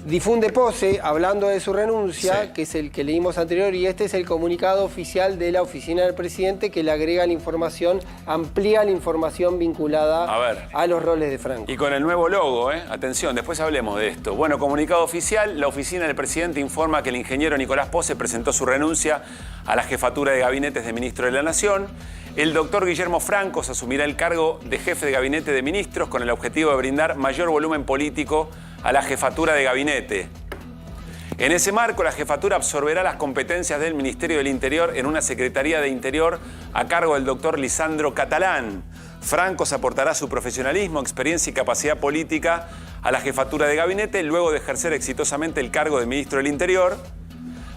difunde Pose, hablando de su renuncia, que es el que leímos anterior, y este es el comunicado oficial de la oficina del presidente, que le agrega la información, amplía la información vinculada a los roles de Franco. Y con el nuevo logo, atención, después hablemos de esto. Bueno, comunicado oficial, la oficina del presidente informa que el ingeniero Nicolás Pose presentó su renuncia a la jefatura de gabinetes de ministro de la Nación. El doctor Guillermo Francos asumirá el cargo de jefe de gabinete de ministros con el objetivo de brindar mayor volumen político a la jefatura de gabinete. En ese marco, la jefatura absorberá las competencias del Ministerio del Interior en una Secretaría de Interior a cargo del doctor Lisandro Catalán. Francos aportará su profesionalismo, experiencia y capacidad política a la jefatura de gabinete luego de ejercer exitosamente el cargo de ministro del Interior,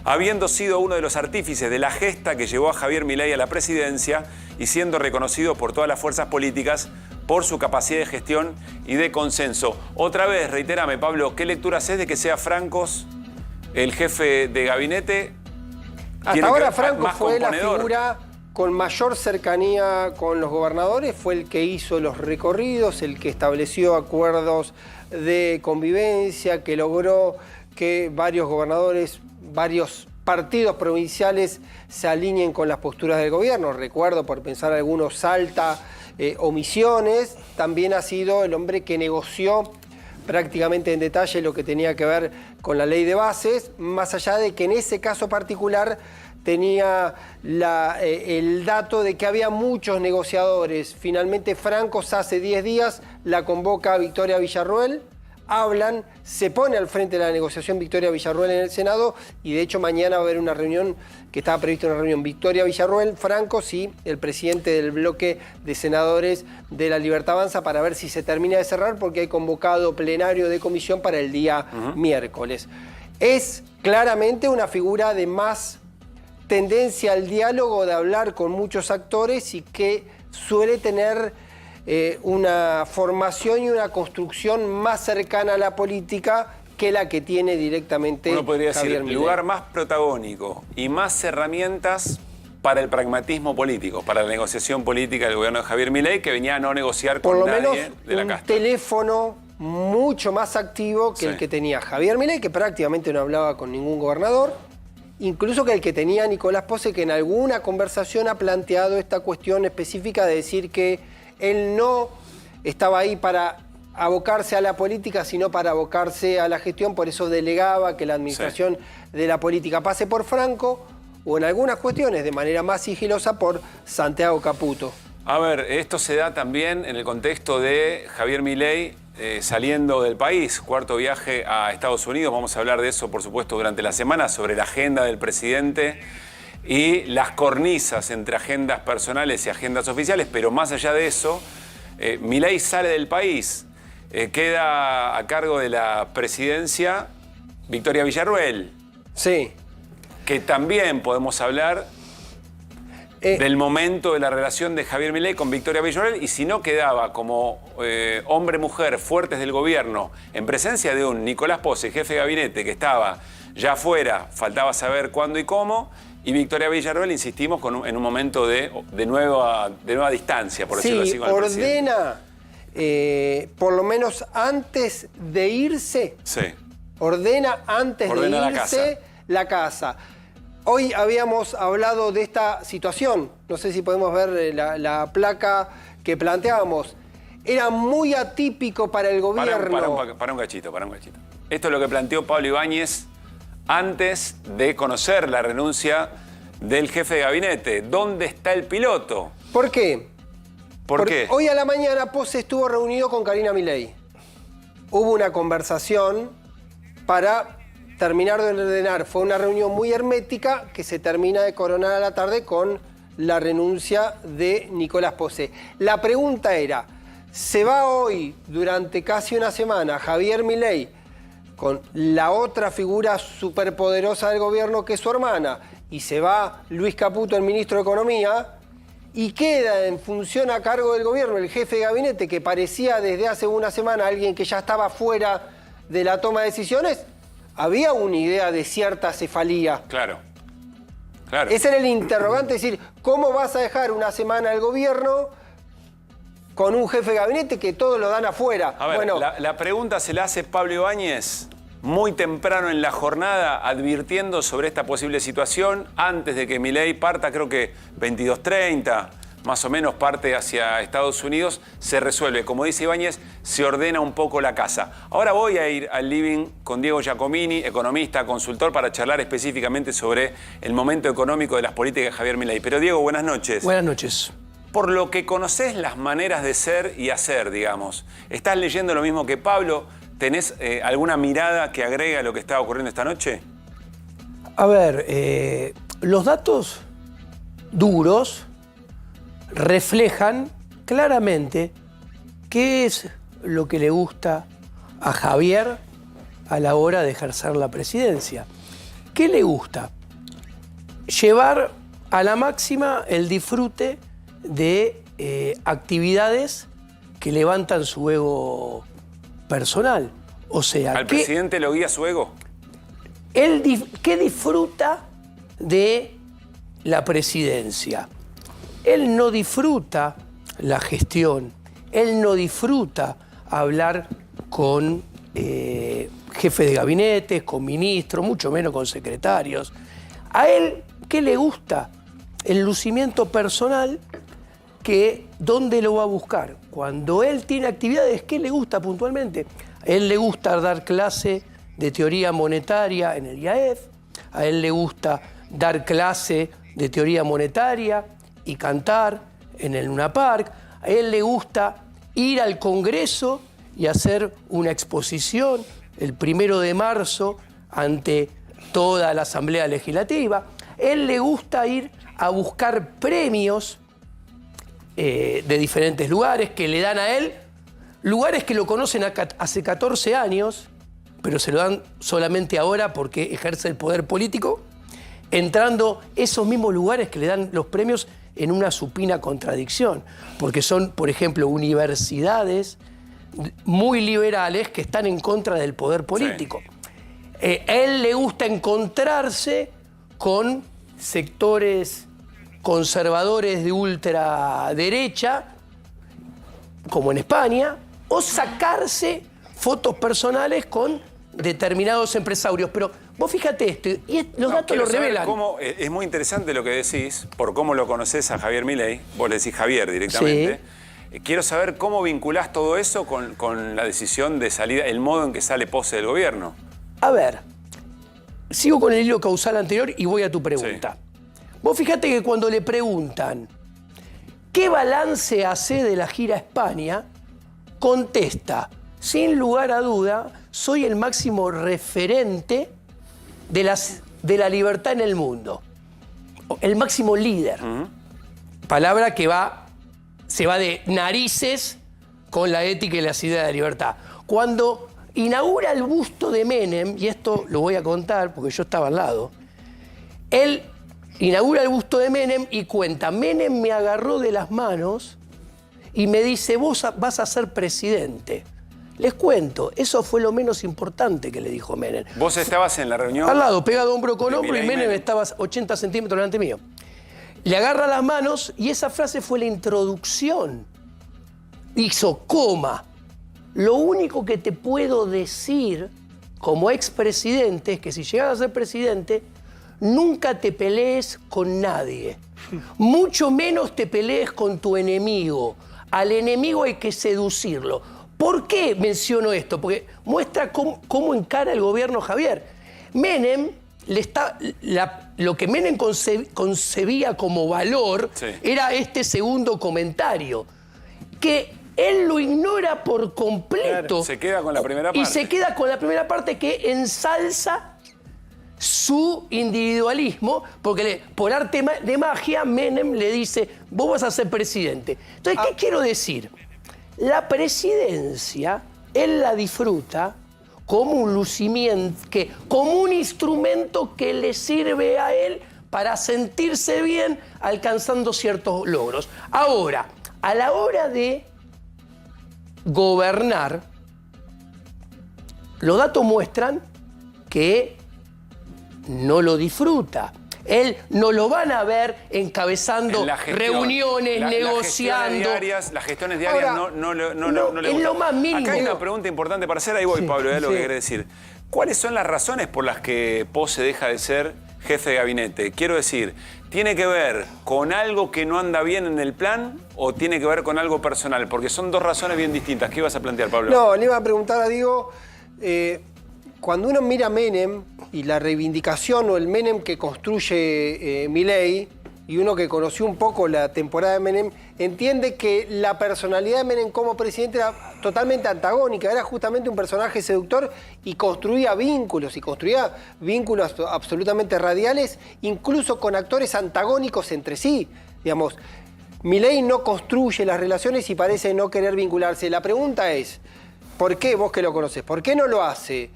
habiendo sido uno de los artífices de la gesta que llevó a Javier Milei a la presidencia y siendo reconocido por todas las fuerzas políticas por su capacidad de gestión y de consenso. Otra vez, reitérame, Pablo, ¿qué lectura haces de que sea Francos el jefe de gabinete? Hasta ahora Franco fue la figura con mayor cercanía con los gobernadores, fue el que hizo los recorridos, el que estableció acuerdos de convivencia, que logró que varios gobernadores, varios partidos provinciales se alineen con las posturas del gobierno. Recuerdo, por pensar algunos, Salta, Misiones. También ha sido el hombre que negoció prácticamente en detalle lo que tenía que ver con la ley de bases, más allá de que en ese caso particular tenía el dato de que había muchos negociadores. Finalmente Francos hace 10 días la convoca a Victoria Villarruel, hablan, se pone al frente de la negociación Victoria Villarruel en el Senado, y de hecho mañana va a haber una reunión, que estaba prevista una reunión Victoria Villarruel, Francos y el presidente del bloque de senadores de la Libertad Avanza, para ver si se termina de cerrar, porque hay convocado plenario de comisión para el día miércoles. Es claramente una figura de más tendencia al diálogo, de hablar con muchos actores, y que suele tener una formación y una construcción más cercana a la política que la que tiene directamente Uno podría Javier decir, Milei. lugar más protagónico y más herramientas para el pragmatismo político, para la negociación política del gobierno de Javier Milei, que venía a no negociar con por lo nadie menos de la un casta. teléfono mucho más activo que el que tenía Javier Milei, que prácticamente no hablaba con ningún gobernador, incluso que el que tenía Nicolás Pose, que en alguna conversación ha planteado esta cuestión específica de decir que él no estaba ahí para abocarse a la política, sino para abocarse a la gestión, por eso delegaba que la administración de la política pase por Franco, o en algunas cuestiones de manera más sigilosa por Santiago Caputo. A ver, esto se da también en el contexto de Javier Milei saliendo del país, cuarto viaje a Estados Unidos. Vamos a hablar de eso, por supuesto, durante la semana, sobre la agenda del presidente y las cornisas entre agendas personales y agendas oficiales. Pero más allá de eso, Milei sale del país, queda a cargo de la presidencia Victoria Villarruel. Sí. Que también podemos hablar del momento de la relación de Javier Milei con Victoria Villarruel, y si no quedaba como hombre-mujer fuertes del gobierno en presencia de un Nicolás Pose, jefe de gabinete, que estaba Ya afuera faltaba saber cuándo y cómo. Y Victoria Villarruel, insistimos, en un momento de nueva distancia, por decirlo así, con el presidente. Ordena, por lo menos antes de irse, ordena antes de irse la casa. Hoy habíamos hablado de esta situación, no sé si podemos ver la placa que planteábamos. Era muy atípico para el gobierno. Para un cachito. Esto es lo que planteó Pablo Ibáñez antes de conocer la renuncia del jefe de gabinete. ¿Dónde está el piloto? ¿Por qué? ¿Por qué? Hoy a la mañana Pose estuvo reunido con Karina Milei. Hubo una conversación para terminar de ordenar. Fue una reunión muy hermética que se termina de coronar a la tarde con la renuncia de Nicolás Pose. La pregunta era, ¿se va hoy, durante casi una semana, Javier Milei con la otra figura superpoderosa del gobierno que es su hermana, y se va Luis Caputo, el ministro de Economía, y queda en función a cargo del gobierno el jefe de gabinete, que parecía desde hace una semana alguien que ya estaba fuera de la toma de decisiones? Había una idea de cierta cefalía. Claro. Ese era el interrogante, es decir, ¿cómo vas a dejar una semana al gobierno con un jefe de gabinete que todos lo dan afuera? A ver, bueno, la pregunta se la hace Pablo Ibáñez muy temprano en la jornada, advirtiendo sobre esta posible situación, antes de que Milei parta, creo que 22:30, más o menos, parte hacia Estados Unidos, se resuelve. Como dice Ibáñez, se ordena un poco la casa. Ahora voy a ir al living con Diego Giacomini, economista, consultor, para charlar específicamente sobre el momento económico de las políticas de Javier Milei. Pero Diego, buenas noches. Buenas noches. Por lo que conocés las maneras de ser y hacer, digamos, ¿estás leyendo lo mismo que Pablo? ¿Tenés alguna mirada que agregue a lo que está ocurriendo esta noche? A ver, los datos duros reflejan claramente qué es lo que le gusta a Javier a la hora de ejercer la presidencia. ¿Qué le gusta? Llevar a la máxima el disfrute de actividades que levantan su ego personal. O sea, ¿al presidente lo guía su ego? ¿Qué disfruta de la presidencia? Él no disfruta la gestión, él no disfruta hablar con jefes de gabinete, con ministros, mucho menos con secretarios. A él, ¿qué le gusta? El lucimiento personal, que ¿dónde lo va a buscar? Cuando él tiene actividades, ¿qué le gusta puntualmente? A él le gusta dar clase de teoría monetaria en el IAEF, a él le gusta dar clase de teoría monetaria y cantar en el Luna Park, a él le gusta ir al Congreso y hacer una exposición el 1 de marzo ante toda la Asamblea Legislativa, a él le gusta ir a buscar premios de diferentes lugares que le dan a él, lugares que lo conocen hace 14 años, pero se lo dan solamente ahora porque ejerce el poder político, entrando esos mismos lugares que le dan los premios en una supina contradicción, porque son, por ejemplo, universidades muy liberales que están en contra del poder político. Sí. A él le gusta encontrarse con sectores conservadores de ultraderecha, como en España, o sacarse fotos personales con determinados empresarios. Pero vos fíjate esto, y los datos lo revelan. Es muy interesante lo que decís, por cómo lo conocés a Javier Milei, vos le decís Javier directamente. Sí. Quiero saber cómo vinculás todo eso con la decisión de salida, el modo en que sale Pose del gobierno. A ver, sigo con el hilo causal anterior y voy a tu pregunta. Sí. Vos fíjate que cuando le preguntan ¿qué balance hace de la gira a España?, contesta, sin lugar a duda, soy el máximo referente de la libertad en el mundo. El máximo líder. Palabra que se va de narices con la ética y las ideas de libertad. Cuando inaugura el busto de Menem, y esto lo voy a contar porque yo estaba al lado, él inaugura el busto de Menem y cuenta, Menem me agarró de las manos y me dice, vos vas a ser presidente. Les cuento, eso fue lo menos importante que le dijo Menem. ¿Vos estabas en la reunión? Al lado, pegado hombro con de hombro, y Milei Menem estaba 80 centímetros delante mío. Le agarra las manos y esa frase fue la introducción. Hizo coma. Lo único que te puedo decir como expresidente es que si llegas a ser presidente, nunca te pelees con nadie. Mucho menos te pelees con tu enemigo. Al enemigo hay que seducirlo. ¿Por qué menciono esto? Porque muestra cómo encara el gobierno Javier. Menem, lo que Menem concebía como valor era este segundo comentario, que él lo ignora por completo. Claro, se queda con la primera parte. Y se queda con la primera parte que ensalza su individualismo, porque por arte de magia Menem le dice, vos vas a ser presidente. Entonces, ¿qué quiero decir? La presidencia, él la disfruta como un lucimiento, como un instrumento que le sirve a él para sentirse bien alcanzando ciertos logros. Ahora, a la hora de gobernar, los datos muestran que no lo disfruta. Él no lo van a ver encabezando reuniones, negociando. Las gestiones diarias Ahora, no le es gustan. lo más mínimo. Acá hay una pregunta importante para hacer, ahí voy, Pablo, es lo que quiere decir. ¿Cuáles son las razones por las que Pose deja de ser jefe de gabinete? Quiero decir, ¿tiene que ver con algo que no anda bien en el plan o tiene que ver con algo personal? Porque son dos razones bien distintas. ¿Qué ibas a plantear, Pablo? No, le iba a preguntar a Diego, cuando uno mira a Menem y la reivindicación o el Menem que construye Milei, y uno que conoció un poco la temporada de Menem, entiende que la personalidad de Menem como presidente era totalmente antagónica, era justamente un personaje seductor y construía vínculos absolutamente radiales, incluso con actores antagónicos entre sí. Digamos, Milei no construye las relaciones y parece no querer vincularse. La pregunta es, ¿por qué, vos que lo conocés, por qué no lo hace?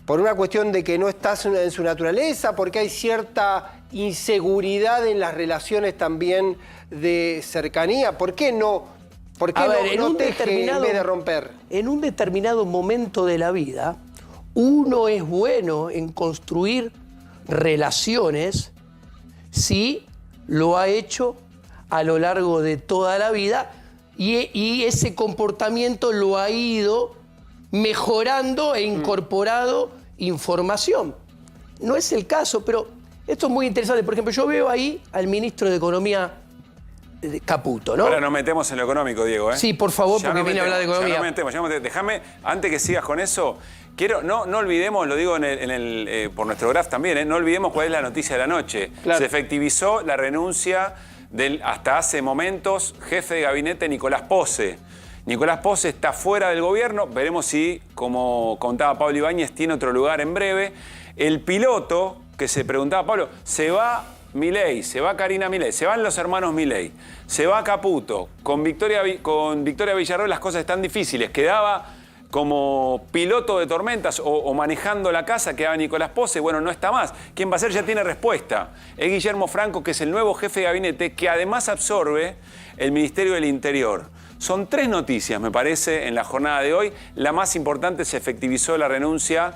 ¿Por una cuestión de que no estás en su naturaleza? ¿Porque hay cierta inseguridad en las relaciones también de cercanía? ¿Por qué no? ¿Por qué no teje en vez de romper? En un determinado momento de la vida, uno es bueno en construir relaciones si lo ha hecho a lo largo de toda la vida y ese comportamiento lo ha ido mejorando e incorporado información. No es el caso, pero esto es muy interesante. Por ejemplo, yo veo ahí al ministro de Economía Caputo, ¿no? Ahora nos metemos en lo económico, Diego, ¿eh? Sí, por favor, ya porque viene a hablar de economía. Ya nos metemos. Déjame, antes que sigas con eso, no olvidemos, lo digo por nuestro graph también, no olvidemos cuál es la noticia de la noche. Claro. Se efectivizó la renuncia del, hasta hace momentos, jefe de gabinete Nicolás Pose. Nicolás Pose está fuera del gobierno, veremos si, como contaba Pablo Ibáñez, tiene otro lugar en breve. El piloto, que se preguntaba Pablo, se va Milei, se va Karina Milei, se van los hermanos Milei, se va Caputo, con Victoria Villarroel las cosas están difíciles, quedaba como piloto de tormentas o manejando la casa, quedaba Nicolás Pose, bueno, no está más. ¿Quién va a ser? Ya tiene respuesta. Es Guillermo Franco, que es el nuevo jefe de gabinete, que además absorbe el Ministerio del Interior. Son 3 noticias, me parece, en la jornada de hoy. La más importante, se efectivizó la renuncia,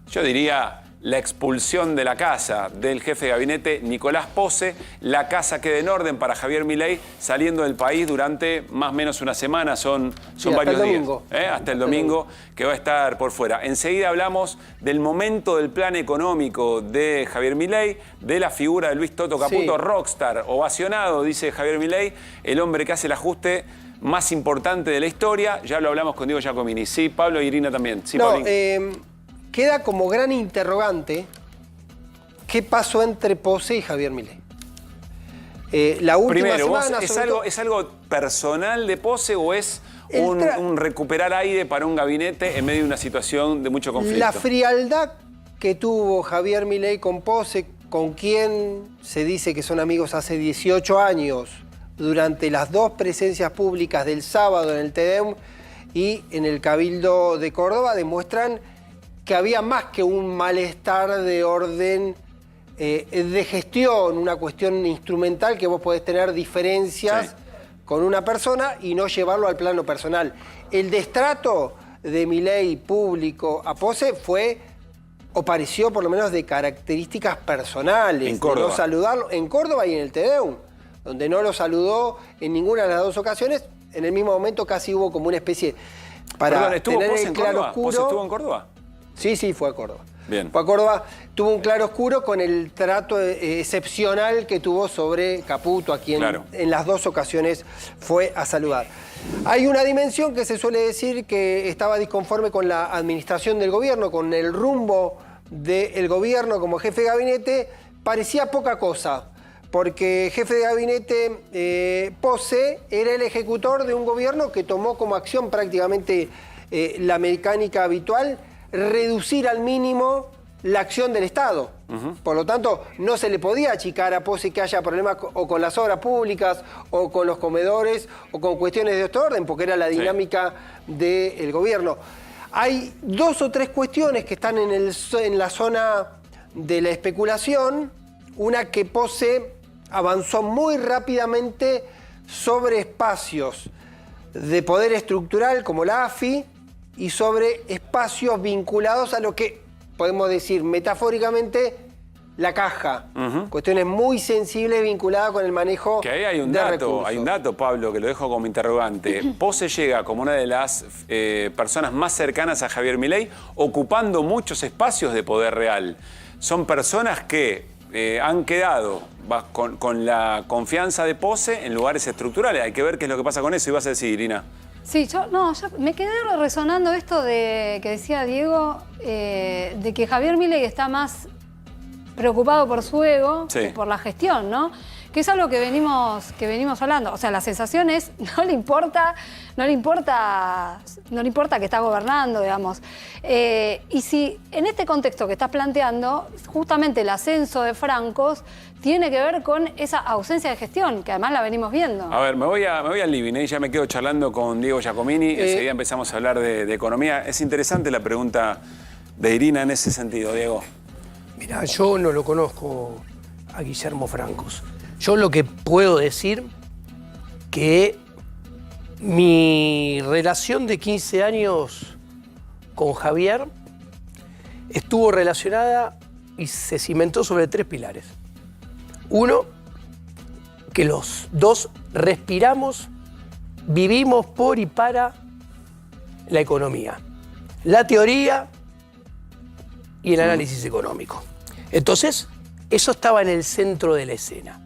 yo diría, la expulsión de la casa del jefe de gabinete Nicolás Pose. La casa queda en orden para Javier Milei, saliendo del país durante más o menos una semana, son varios días. Hasta el domingo, que va a estar por fuera. Enseguida hablamos del momento del plan económico de Javier Milei, de la figura de Luis Toto Caputo, rockstar, ovacionado, dice Javier Milei, el hombre que hace el ajuste más importante de la historia. Ya lo hablamos con Diego Giacomini. Sí, Pablo y Irina también. Sí, queda como gran interrogante qué pasó entre Pose y Javier Milei. La última Primero, semana... ¿es algo personal de Pose o es un recuperar aire para un gabinete en medio de una situación de mucho conflicto? La frialdad que tuvo Javier Milei con Pose, con quien se dice que son amigos hace 18 años, durante las 2 presencias públicas del sábado en el TEDEM y en el Cabildo de Córdoba, demuestran que había más que un malestar de orden de gestión, una cuestión instrumental, que vos podés tener diferencias con una persona y no llevarlo al plano personal. El destrato de Milei público a Pose fue, o pareció por lo menos de características personales. En Córdoba. De no saludarlo, en Córdoba y en el Tedeum, donde no lo saludó en ninguna de las dos ocasiones. En el mismo momento casi hubo como una especie para Perdón, ¿estuvo tener Pose el en claro Córdoba? oscuro. ¿Pose estuvo en Córdoba? Sí, fue a Córdoba. Bien. Fue a Córdoba, tuvo un claro oscuro con el trato excepcional que tuvo sobre Caputo, a quien en las dos ocasiones fue a saludar. Hay una dimensión que se suele decir que estaba disconforme con la administración del gobierno, con el rumbo del gobierno como jefe de gabinete. Parecía poca cosa, porque jefe de gabinete Pose era el ejecutor de un gobierno que tomó como acción prácticamente la mecánica habitual, reducir al mínimo la acción del Estado. Por lo tanto, no se le podía achicar a Pose que haya problemas o con las obras públicas, o con los comedores, o con cuestiones de este orden, porque era la dinámica del gobierno. Hay 2 o 3 cuestiones que están en la zona de la especulación. Una, que Pose avanzó muy rápidamente sobre espacios de poder estructural como la AFI y sobre espacios vinculados a lo que podemos decir metafóricamente la caja. Cuestiones muy sensibles vinculadas con el manejo que ahí hay un de dato, recursos. hay un dato, Pablo, que lo dejo como interrogante. Pose llega como una de las personas más cercanas a Javier Milei, ocupando muchos espacios de poder real. Son personas que han quedado con la confianza de Pose en lugares estructurales. Hay que ver qué es lo que pasa con eso. Ibas a decir, Irina. Sí, yo me quedé resonando esto que decía Diego, de que Javier Milei está más preocupado por su ego que por la gestión, ¿no? Que es algo que venimos hablando. O sea, la sensación es, no le importa que está gobernando, digamos. Y si en este contexto que estás planteando, justamente el ascenso de francos tiene que ver con esa ausencia de gestión, que además la venimos viendo. A ver, me voy al living, ya me quedo charlando con Diego Giacomini, enseguida empezamos a hablar de economía. Es interesante la pregunta de Irina en ese sentido, Diego. Mirá, yo no lo conozco a Guillermo Francos. Yo lo que puedo decir que mi relación de 15 años con Javier estuvo relacionada y se cimentó sobre 3 pilares. Uno, que los dos respiramos, vivimos por y para la economía, la teoría y el análisis económico. Entonces, eso estaba en el centro de la escena.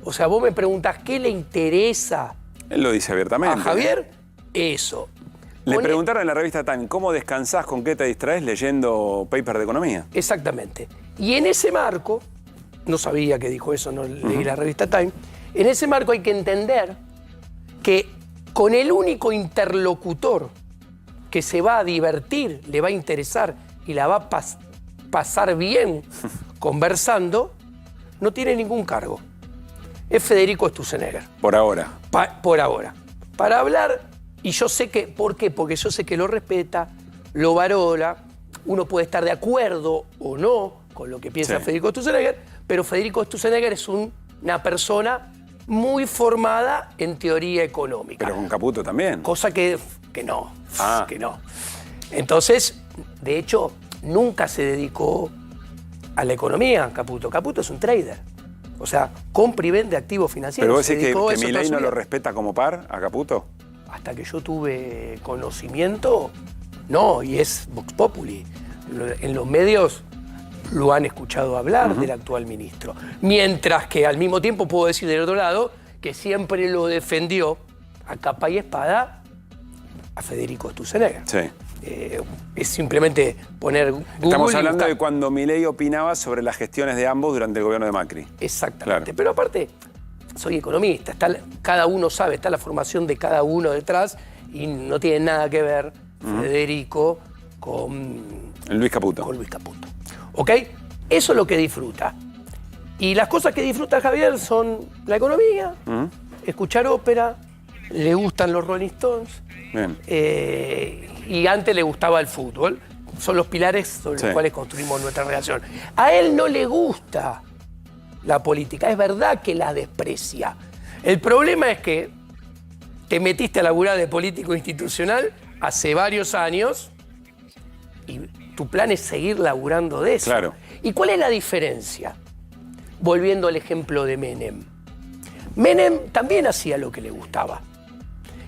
O sea, vos me preguntás, ¿qué le interesa Él lo dice abiertamente. a Javier? Eso. Le preguntaron en la revista Time, ¿cómo descansás, con qué te distraes leyendo paper de economía? Exactamente. Y en ese marco, no sabía que dijo eso, no leí la revista Time, en ese marco hay que entender que con el único interlocutor que se va a divertir, le va a interesar y la va a pasar bien conversando, no tiene ningún cargo. Es Federico Sturzenegger. Por ahora. Por ahora. Para hablar, y yo sé que, ¿por qué? Porque yo sé que lo respeta, lo valora, uno puede estar de acuerdo o no con lo que piensa Federico Sturzenegger, pero Federico Sturzenegger es una persona muy formada en teoría económica. Pero con Caputo también. Cosa que no, que no. Entonces, de hecho, nunca se dedicó a la economía, Caputo. Caputo es un trader. O sea, compra y vende activos financieros. ¿Pero vos decís que Milei no lo respeta como par a Caputo? Hasta que yo tuve conocimiento, no, y es Vox Populi. En los medios lo han escuchado hablar del actual ministro. Mientras que al mismo tiempo puedo decir del otro lado que siempre lo defendió a capa y espada a Federico Sturzenegger. Sí. Es simplemente poner Google. Estamos hablando de cuando Milei opinaba sobre las gestiones de ambos durante el gobierno de Macri. Exactamente. Claro. Pero aparte, soy economista, cada uno sabe, está la formación de cada uno detrás y no tiene nada que ver Federico con Luis Caputo. Con Luis Caputo. ¿Ok? Eso es lo que disfruta. Y las cosas que disfruta Javier son la economía, escuchar ópera, le gustan los Rolling Stones. Bien. Y antes le gustaba el fútbol. Son los pilares sobre los cuales construimos nuestra relación. A él no le gusta la política. Es verdad que la desprecia. El problema es que te metiste a laburar de político institucional hace varios años y tu plan es seguir laburando de eso. Claro. ¿Y cuál es la diferencia? Volviendo al ejemplo de Menem. Menem también hacía lo que le gustaba.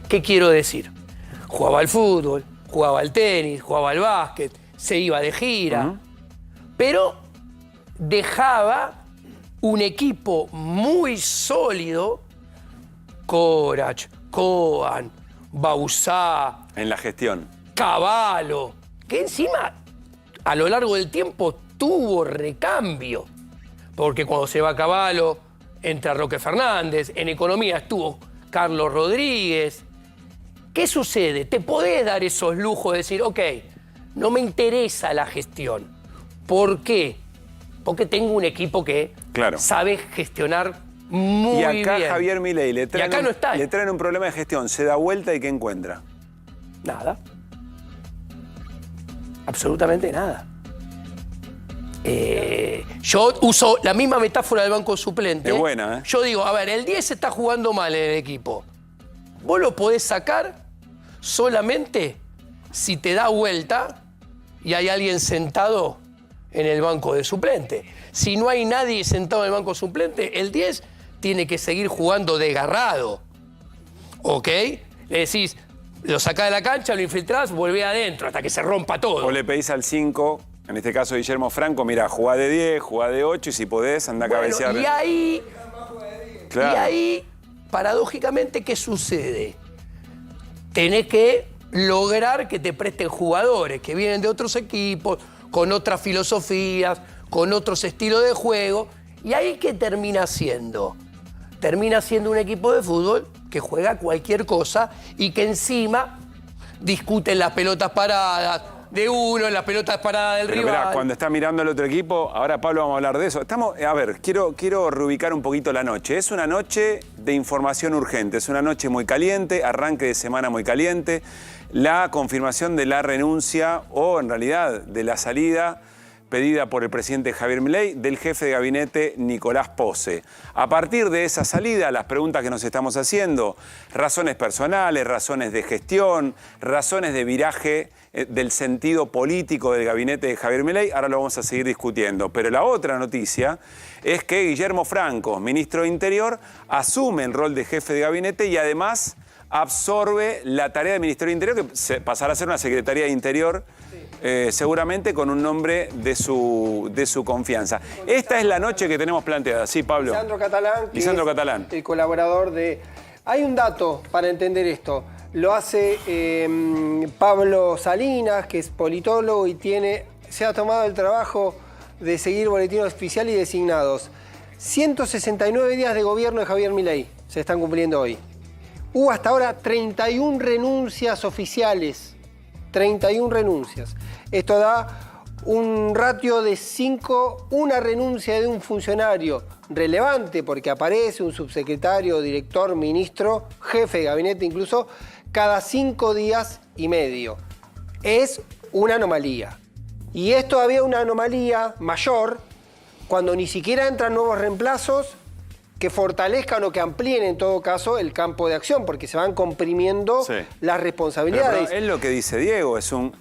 ¿Qué quiero decir? Jugaba al fútbol, jugaba al tenis, jugaba al básquet, se iba de gira, pero dejaba un equipo muy sólido, Corach, Kohan, Bauzá, En la gestión. Cavallo, que encima a lo largo del tiempo tuvo recambio, porque cuando se va Cavallo entra Roque Fernández, en economía estuvo Carlos Rodríguez. ¿Qué sucede? Te podés dar esos lujos de decir, ok, no me interesa la gestión. ¿Por qué? Porque tengo un equipo que sabe gestionar muy bien. Y acá Javier Milei le Y acá no está. le traen un problema de gestión, se da vuelta y ¿qué encuentra? Nada. Absolutamente nada. Yo uso la misma metáfora del banco suplente. Es buena, ¿eh? Yo digo, a ver, el 10 está jugando mal en el equipo. Vos lo podés sacar solamente si te da vuelta y hay alguien sentado en el banco de suplente. Si no hay nadie sentado en el banco suplente, el 10 tiene que seguir jugando desgarrado. ¿Ok? Le decís, lo sacás de la cancha, lo infiltrás, volvé adentro hasta que se rompa todo. O le pedís al 5, en este caso Guillermo Franco, mira, jugá de 10, jugá de 8 y si podés, anda a cabecear. Y ahí, Claro. y ahí, paradójicamente, ¿qué sucede? Tenés que lograr que te presten jugadores que vienen de otros equipos, con otras filosofías, con otros estilos de juego. ¿Y ahí qué termina siendo? Termina siendo un equipo de fútbol que juega cualquier cosa y que encima discuten las pelotas paradas de uno, las pelotas paradas del Pero rival. mirá, cuando está mirando al otro equipo, ahora Pablo vamos a hablar de eso. A ver, quiero reubicar un poquito la noche. Es una noche de información urgente, es una noche muy caliente, arranque de semana muy caliente. La confirmación de la renuncia o en realidad de la salida pedida por el presidente Javier Milei del jefe de gabinete Nicolás Posse. A partir de esa salida, las preguntas que nos estamos haciendo, razones personales, razones de gestión, razones de viraje del sentido político del gabinete de Javier Milei, ahora lo vamos a seguir discutiendo. Pero la otra noticia es que Guillermo Franco, ministro de Interior, asume el rol de jefe de gabinete y además absorbe la tarea del Ministerio de Interior, que pasará a ser una Secretaría de Interior, seguramente con un nombre de su confianza. Esta es la noche que tenemos planteada. Sí, Pablo. Lisandro Catalán. El colaborador de... Hay un dato para entender esto. Lo hace Pablo Salinas, que es politólogo y se ha tomado el trabajo de seguir boletín oficial y designados. 169 días de gobierno de Javier Milei se están cumpliendo hoy. Hubo hasta ahora 31 renuncias oficiales. 31 renuncias. Esto da un ratio de 5, una renuncia de un funcionario relevante, porque aparece un subsecretario, director, ministro, jefe de gabinete incluso, cada 5 días y medio. Es una anomalía. Y es todavía una anomalía mayor cuando ni siquiera entran nuevos reemplazos que fortalezcan o que amplíen en todo caso el campo de acción, porque se van comprimiendo las responsabilidades. Pero es lo que dice Diego, es un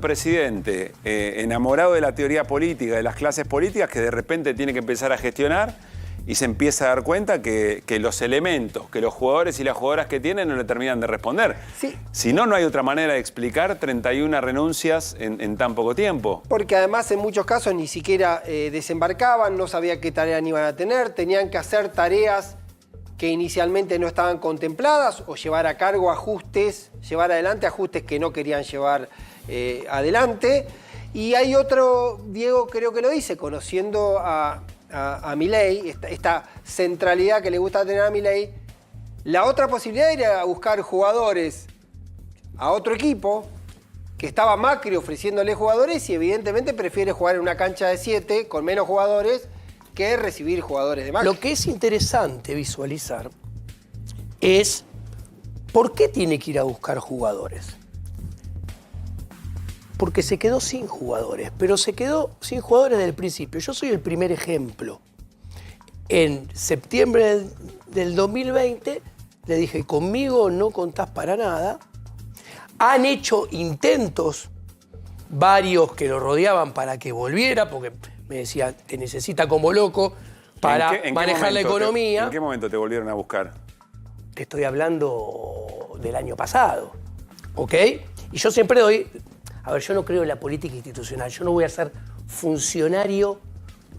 presidente enamorado de la teoría política, de las clases políticas, que de repente tiene que empezar a gestionar y se empieza a dar cuenta que los elementos, que los jugadores y las jugadoras que tienen no le terminan de responder. Sí. Si no, no hay otra manera de explicar 31 renuncias en tan poco tiempo. Porque además en muchos casos ni siquiera desembarcaban, no sabía qué tareas iban a tener, tenían que hacer tareas que inicialmente no estaban contempladas o llevar a cargo ajustes, llevar adelante ajustes que no querían llevar adelante. Y hay otro, Diego creo que lo dice, conociendo a Milei, esta centralidad que le gusta tener a Milei, la otra posibilidad era buscar jugadores a otro equipo, que estaba Macri ofreciéndole jugadores y evidentemente prefiere jugar en una cancha de 7 con menos jugadores que recibir jugadores de Macri. Lo que es interesante visualizar es por qué tiene que ir a buscar jugadores. Porque se quedó sin jugadores, pero se quedó sin jugadores desde el principio. Yo soy el primer ejemplo. En septiembre del 2020 le dije, conmigo no contás para nada. Han hecho intentos, varios que lo rodeaban para que volviera, porque me decía, te necesita como loco para manejar la economía. ¿En qué momento te volvieron a buscar? Te estoy hablando del año pasado, ¿ok? Y yo siempre doy... A ver, yo no creo en la política institucional. Yo no voy a ser funcionario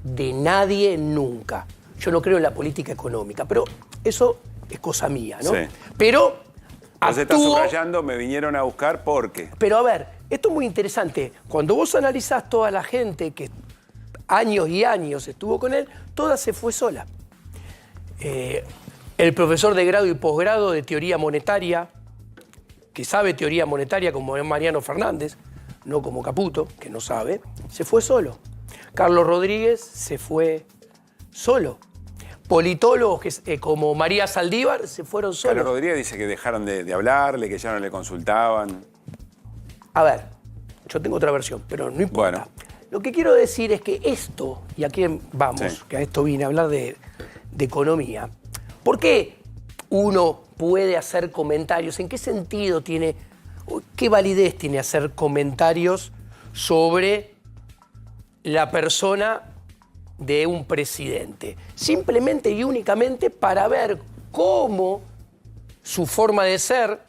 de nadie nunca. Yo no creo en la política económica. Pero eso es cosa mía, ¿no? Sí. Pero Vos estás subrayando, me vinieron a buscar porque... Pero a ver, esto es muy interesante. Cuando vos analizás toda la gente que años y años estuvo con él, toda se fue sola. El profesor de grado y posgrado de teoría monetaria, que sabe teoría monetaria como es Mariano Fernández, no como Caputo, que no sabe, se fue solo. Carlos Rodríguez se fue solo. Politólogos como María Saldívar se fueron solos. Carlos Rodríguez dice que dejaron de hablarle, que ya no le consultaban. A ver, yo tengo otra versión, pero no importa. Bueno. Lo que quiero decir es que esto, y aquí vamos, sí, que a esto vine a hablar de economía, ¿por qué uno puede hacer comentarios? ¿En qué sentido tiene, qué validez tiene hacer comentarios sobre la persona de un presidente? Simplemente y únicamente para ver cómo su forma de ser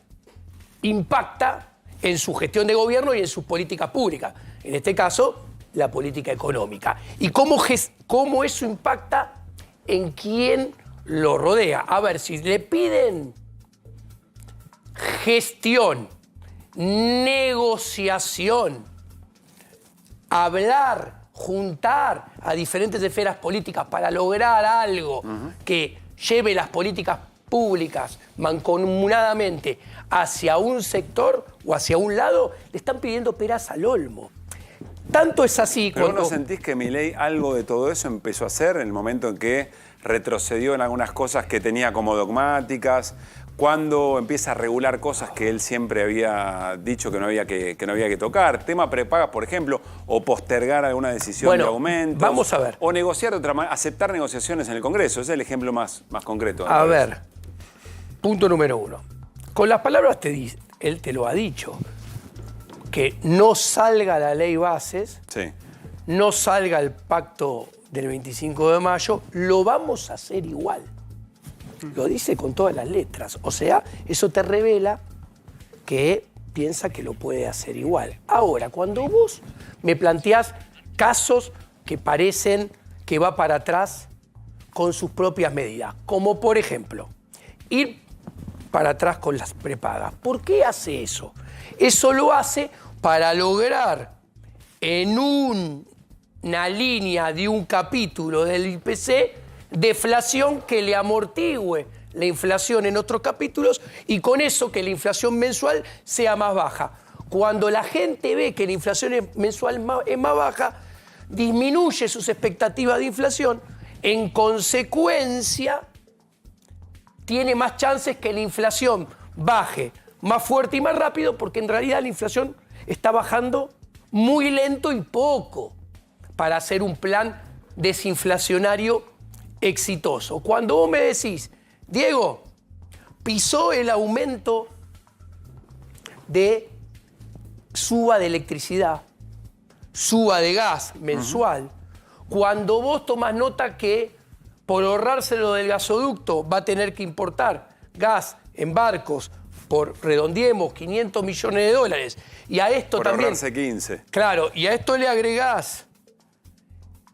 impacta en su gestión de gobierno y en sus políticas públicas. En este caso, la política económica. Y cómo eso impacta en quién lo rodea. A ver, si le piden gestión, negociación, hablar, juntar a diferentes esferas políticas para lograr algo que lleve las políticas públicas mancomunadamente hacia un sector o hacia un lado, le están pidiendo peras al olmo. Tanto es así... ¿Pero no sentís que Milei algo de todo eso empezó a hacer en el momento en que retrocedió en algunas cosas que tenía como dogmáticas, cuando empieza a regular cosas que él siempre había dicho que no había que tocar? Tema prepagas, por ejemplo, o postergar alguna decisión de aumento. Vamos a ver. O negociar de otra manera, aceptar negociaciones en el Congreso. Ese es el ejemplo más concreto. A ver, punto número 1. Con las palabras él te lo ha dicho. Que no salga la ley bases, sí, no salga el pacto del 25 de mayo, lo vamos a hacer igual. Lo dice con todas las letras. O sea, eso te revela que piensa que lo puede hacer igual. Ahora, cuando vos me planteás casos que parecen que va para atrás con sus propias medidas, como por ejemplo, ir para atrás con las prepagas. ¿Por qué hace eso? Eso lo hace para lograr en una línea de un capítulo del IPC deflación que le amortigüe la inflación en otros capítulos y con eso que la inflación mensual sea más baja. Cuando la gente ve que la inflación mensual es más baja, disminuye sus expectativas de inflación, en consecuencia tiene más chances que la inflación baje más fuerte y más rápido, porque en realidad la inflación está bajando muy lento y poco para hacer un plan desinflacionario exitoso. Cuando vos me decís, Diego, pisó el aumento de suba de electricidad, suba de gas mensual, cuando vos tomás nota que por ahorrárselo del gasoducto va a tener que importar gas en barcos por, redondeemos, 500 millones de dólares. Y a esto por también... ahorrarse 15. Claro, y a esto le agregás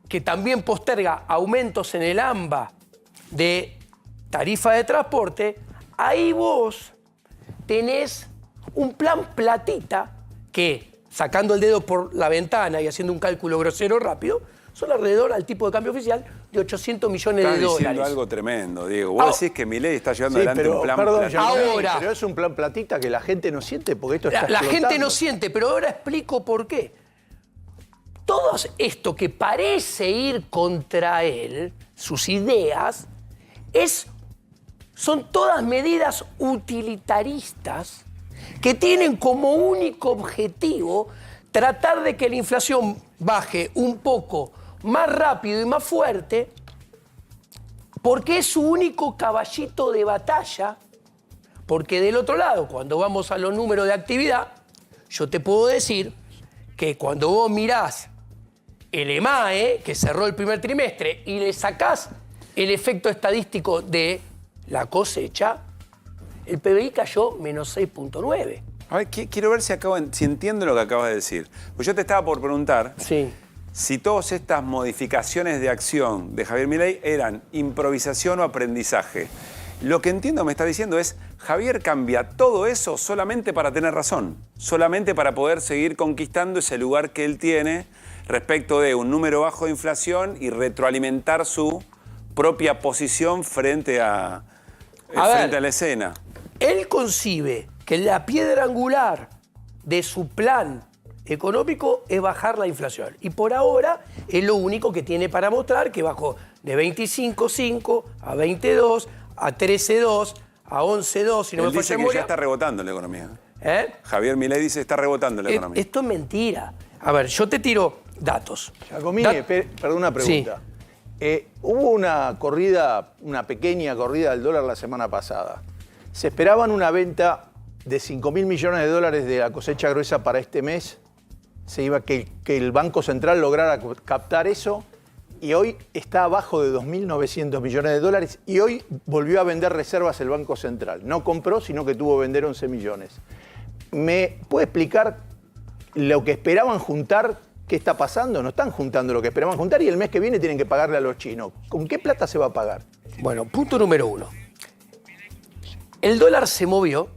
que también posterga aumentos en el AMBA de tarifa de transporte, ahí vos tenés un plan platita que, sacando el dedo por la ventana y haciendo un cálculo grosero rápido, son alrededor al tipo de cambio oficial de 800 millones de dólares. Estás diciendo algo tremendo, Diego. Vos decís que Milei está llevando adelante un plan platita. Ahora, pero es un plan platita que la gente no siente porque esto está la gente no siente, pero ahora explico por qué. Todo esto que parece ir contra él, sus ideas, son todas medidas utilitaristas que tienen como único objetivo tratar de que la inflación baje un poco más rápido y más fuerte, porque es su único caballito de batalla Porque del otro lado, cuando vamos a los números de actividad, yo te puedo decir que cuando vos mirás el EMAE, que cerró el primer trimestre, y le sacás el efecto estadístico de la cosecha, el PBI cayó menos 6.9. A ver, quiero ver si entiendo lo que acabas de decir. Pues yo te estaba por preguntar si todas estas modificaciones de acción de Javier Milei eran improvisación o aprendizaje. Lo que entiendo me está diciendo es, Javier cambia todo eso solamente para tener razón, solamente para poder seguir conquistando ese lugar que él tiene respecto de un número bajo de inflación y retroalimentar su propia posición frente a la escena. Él concibe que la piedra angular de su plan económico es bajar la inflación. Y por ahora es lo único que tiene para mostrar, que bajó de 25,5 a 22, a 13,2, a 11,2. Si no él me dice que ya está rebotando la economía. Javier Milei dice que está rebotando la economía. Esto es mentira. A ver, yo te tiro datos. Giacomini, perdón, una pregunta. Hubo una pequeña corrida del dólar la semana pasada. Se esperaban una venta de 5.000 millones de dólares de la cosecha gruesa para este mes. Se iba que el Banco Central lograra captar eso y hoy está abajo de 2.900 millones de dólares y hoy volvió a vender reservas el Banco Central. No compró, sino que tuvo que vender 11 millones. ¿Me puede explicar lo que esperaban juntar? ¿Qué está pasando? No están juntando lo que esperaban juntar y el mes que viene tienen que pagarle a los chinos. ¿Con qué plata se va a pagar? Bueno, punto número 1. El dólar se movió,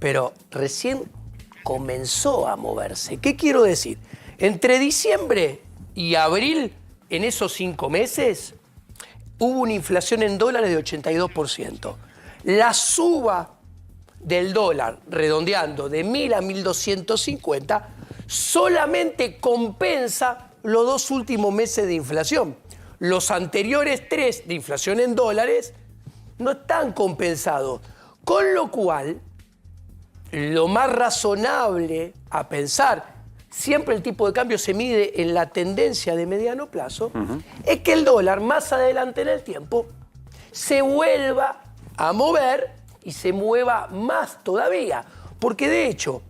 pero recién comenzó a moverse. ¿Qué quiero decir? Entre diciembre y abril, en esos 5 meses, hubo una inflación en dólares de 82%. La suba del dólar, redondeando de 1.000 a 1.250, solamente compensa los 2 últimos meses de inflación. Los anteriores 3 de inflación en dólares no están compensados. Con lo cual, lo más razonable a pensar, siempre el tipo de cambio se mide en la tendencia de mediano plazo, es que el dólar más adelante en el tiempo se vuelva a mover y se mueva más todavía. Porque de hecho,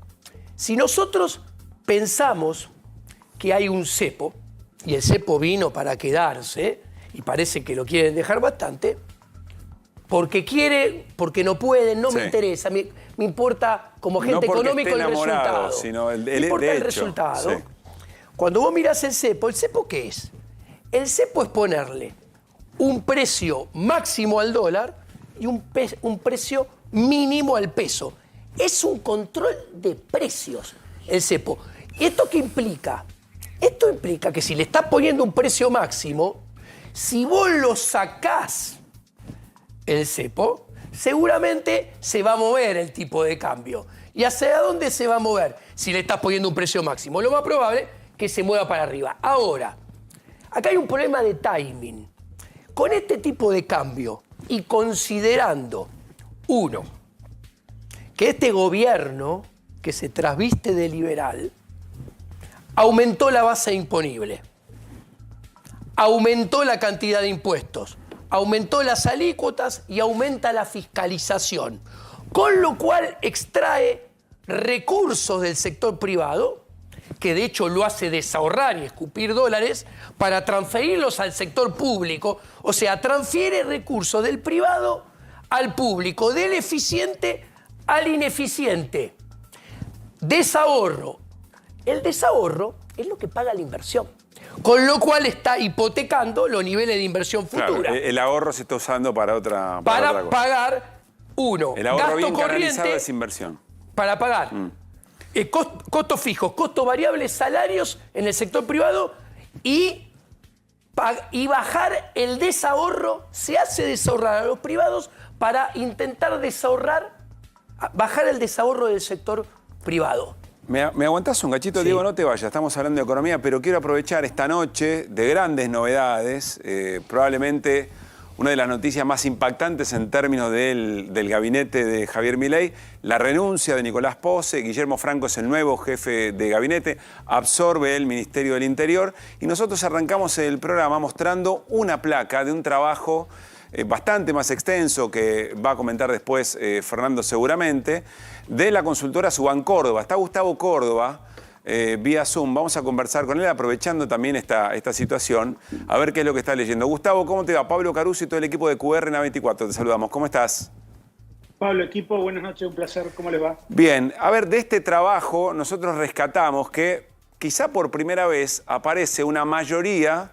si nosotros pensamos que hay un cepo, y el cepo vino para quedarse, y parece que lo quieren dejar bastante, porque quiere, porque no pueden, no me interesa, me importa como agente económico el resultado. Sino me importa el resultado. Sí. Cuando vos mirás ¿el cepo qué es? El cepo es ponerle un precio máximo al dólar y un precio mínimo al peso. Es un control de precios el cepo. ¿Y esto qué implica? Esto implica que si le estás poniendo un precio máximo, si vos lo sacás el cepo, seguramente se va a mover el tipo de cambio. ¿Y hacia dónde se va a mover? Si le estás poniendo un precio máximo, lo más probable es que se mueva para arriba. Ahora, acá hay un problema de timing. Con este tipo de cambio y considerando, uno, que este gobierno que se trasviste de liberal aumentó la base imponible, aumentó la cantidad de impuestos, aumentó las alícuotas y aumenta la fiscalización, con lo cual extrae recursos del sector privado, que de hecho lo hace desahorrar y escupir dólares, para transferirlos al sector público, o sea, transfiere recursos del privado al público, del eficiente al ineficiente. Desahorro. El desahorro es lo que paga la inversión. Con lo cual está hipotecando los niveles de inversión futura. Claro, el ahorro se está usando para otra para cosa. Pagar, uno, el ahorro gasto bien corriente canalizado es inversión. Para pagar costos fijos, costos variables, salarios en el sector privado y bajar el desahorro. Se hace desahorrar a los privados para intentar bajar el desahorro del sector privado. ¿Me aguantás un cachito, sí. Diego? No te vayas, estamos hablando de economía, pero quiero aprovechar esta noche de grandes novedades, probablemente una de las noticias más impactantes en términos del gabinete de Javier Milei, la renuncia de Nicolás Posse. Guillermo Franco es el nuevo jefe de gabinete, absorbe el Ministerio del Interior y nosotros arrancamos el programa mostrando una placa de un trabajo bastante más extenso que va a comentar después Fernando seguramente, de la consultora Suban Córdoba. Está Gustavo Córdoba, vía Zoom. Vamos a conversar con él aprovechando también esta situación, a ver qué es lo que está leyendo. Gustavo, ¿cómo te va? Pablo Caruso y todo el equipo de QR en A24. Te saludamos. ¿Cómo estás? Pablo, equipo, buenas noches, un placer. ¿Cómo les va? Bien, a ver, de este trabajo nosotros rescatamos que quizá por primera vez aparece una mayoría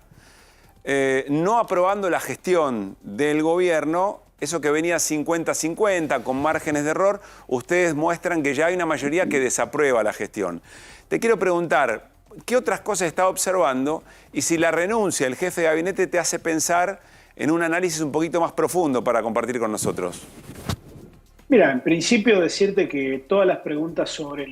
no aprobando la gestión del gobierno. Eso que venía 50-50, con márgenes de error, ustedes muestran que ya hay una mayoría que desaprueba la gestión. Te quiero preguntar, ¿qué otras cosas está observando? Y si la renuncia del jefe de gabinete te hace pensar en un análisis un poquito más profundo para compartir con nosotros. Mira, en principio decirte que todas las preguntas sobre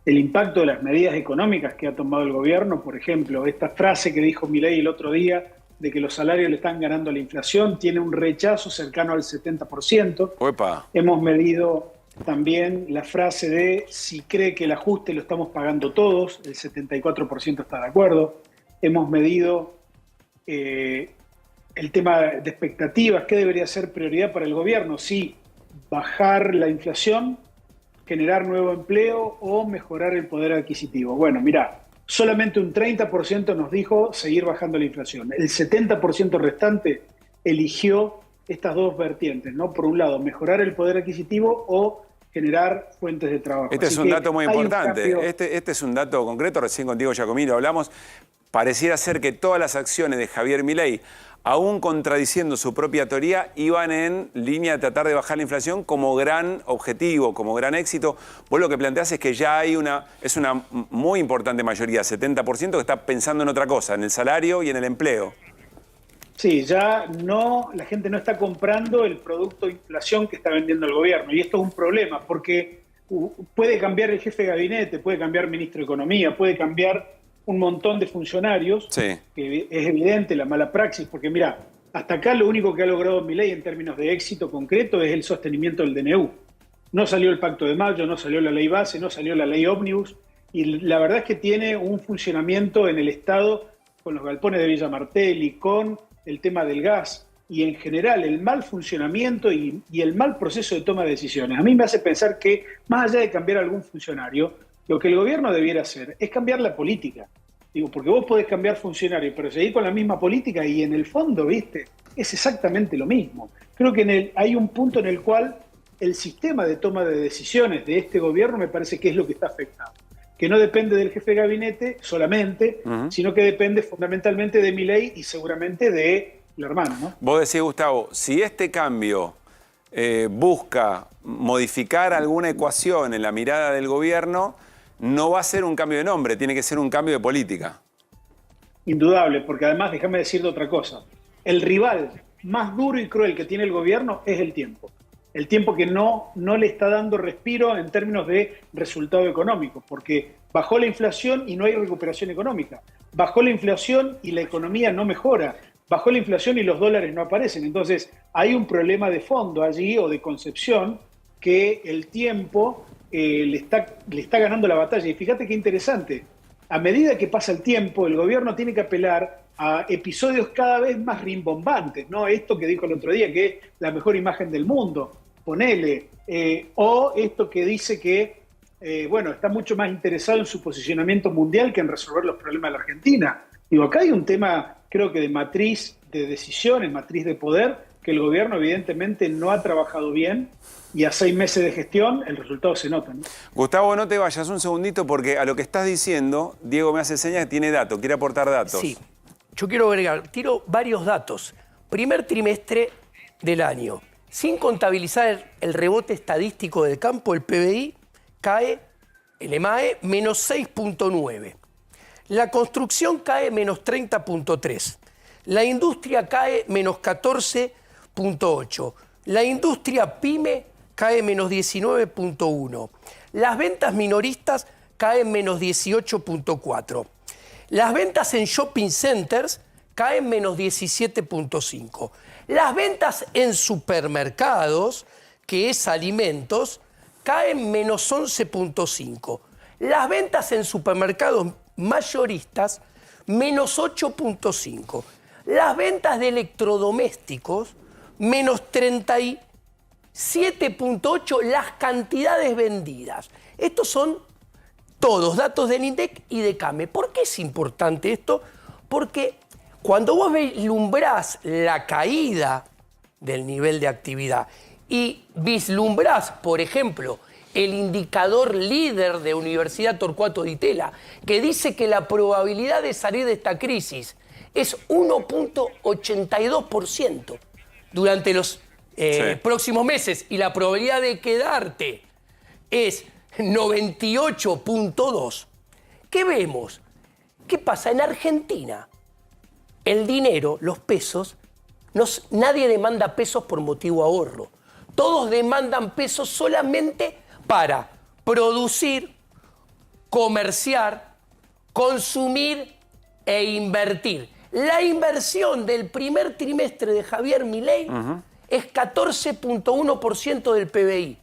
el impacto de las medidas económicas que ha tomado el gobierno, por ejemplo, esta frase que dijo Milei el otro día, de que los salarios le están ganando a la inflación, tiene un rechazo cercano al 70%. Opa. Hemos medido también la frase de si cree que el ajuste lo estamos pagando todos, el 74% está de acuerdo. Hemos medido el tema de expectativas, qué debería ser prioridad para el gobierno, si bajar la inflación, generar nuevo empleo o mejorar el poder adquisitivo. Bueno, mirá, solamente un 30% nos dijo seguir bajando la inflación. El 70% restante eligió estas dos vertientes, ¿no? Por un lado, mejorar el poder adquisitivo o generar fuentes de trabajo. Este es un dato muy importante. Este es un dato concreto. Recién contigo, Giacomini, lo hablamos. Pareciera ser que todas las acciones de Javier Milei, aún contradiciendo su propia teoría, iban en línea de tratar de bajar la inflación como gran objetivo, como gran éxito. Vos lo que planteás es que ya hay una muy importante mayoría, 70%, que está pensando en otra cosa, en el salario y en el empleo. Sí, ya no, la gente no está comprando el producto de inflación que está vendiendo el gobierno. Y esto es un problema, porque puede cambiar el jefe de gabinete, puede cambiar el ministro de Economía, puede cambiar un montón de funcionarios, sí. Que es evidente la mala praxis, porque mira, hasta acá lo único que ha logrado Milei en términos de éxito concreto es el sostenimiento del DNU. No salió el Pacto de Mayo, no salió la ley base, no salió la ley ómnibus, y la verdad es que tiene un funcionamiento en el Estado con los galpones de Villa Martelli, con el tema del gas, y en general el mal funcionamiento y el mal proceso de toma de decisiones. A mí me hace pensar que, más allá de cambiar a algún funcionario, lo que el gobierno debiera hacer es cambiar la política. Digo, porque vos podés cambiar funcionarios, pero seguir con la misma política y en el fondo, ¿viste? Es exactamente lo mismo. Creo que hay un punto en el cual el sistema de toma de decisiones de este gobierno me parece que es lo que está afectado. Que no depende del jefe de gabinete solamente, sino que depende fundamentalmente de Milei y seguramente de el hermano, ¿no? Vos decís, Gustavo, si este cambio busca modificar alguna ecuación en la mirada del gobierno, no va a ser un cambio de nombre, tiene que ser un cambio de política. Indudable, porque además, déjame decirte otra cosa. El rival más duro y cruel que tiene el gobierno es el tiempo. El tiempo que no le está dando respiro en términos de resultado económico, porque bajó la inflación y no hay recuperación económica. Bajó la inflación y la economía no mejora. Bajó la inflación y los dólares no aparecen. Entonces, hay un problema de fondo allí o de concepción que el tiempo le está ganando la batalla. Y fíjate qué interesante, a medida que pasa el tiempo, el gobierno tiene que apelar a episodios cada vez más rimbombantes, ¿no? Esto que dijo el otro día, que es la mejor imagen del mundo, ponele, o esto que dice que, bueno, está mucho más interesado en su posicionamiento mundial que en resolver los problemas de la Argentina. Digo, acá hay un tema, creo que de matriz de decisiones, matriz de poder, que el gobierno evidentemente no ha trabajado bien. Y a 6 meses de gestión, el resultado se nota, ¿no? Gustavo, no te vayas un segundito porque a lo que estás diciendo, Diego me hace señas que tiene datos, quiere aportar datos. Sí, yo quiero agregar, tiro varios datos. Primer trimestre del año, sin contabilizar el rebote estadístico del campo, el PBI cae, el EMAE, menos 6.9. La construcción cae menos 30.3. La industria cae menos 14.8. La industria pyme cae menos 19.1. Las ventas minoristas caen menos 18.4. Las ventas en shopping centers caen menos 17.5. Las ventas en supermercados, que es alimentos, caen menos 11.5. Las ventas en supermercados mayoristas, menos 8.5. Las ventas de electrodomésticos, menos 37.8 las cantidades vendidas. Estos son todos datos del INDEC y de CAME. ¿Por qué es importante esto? Porque cuando vos vislumbrás la caída del nivel de actividad y vislumbrás, por ejemplo, el indicador líder de Universidad Torcuato Di Tella, que dice que la probabilidad de salir de esta crisis es 1.82% durante los próximos meses, y la probabilidad de quedarte es 98.2%. ¿Qué vemos? ¿Qué pasa? En Argentina, el dinero, los pesos, nadie demanda pesos por motivo ahorro. Todos demandan pesos solamente para producir, comerciar, consumir e invertir. La inversión del primer trimestre de Javier Milei es 14.1% del PBI.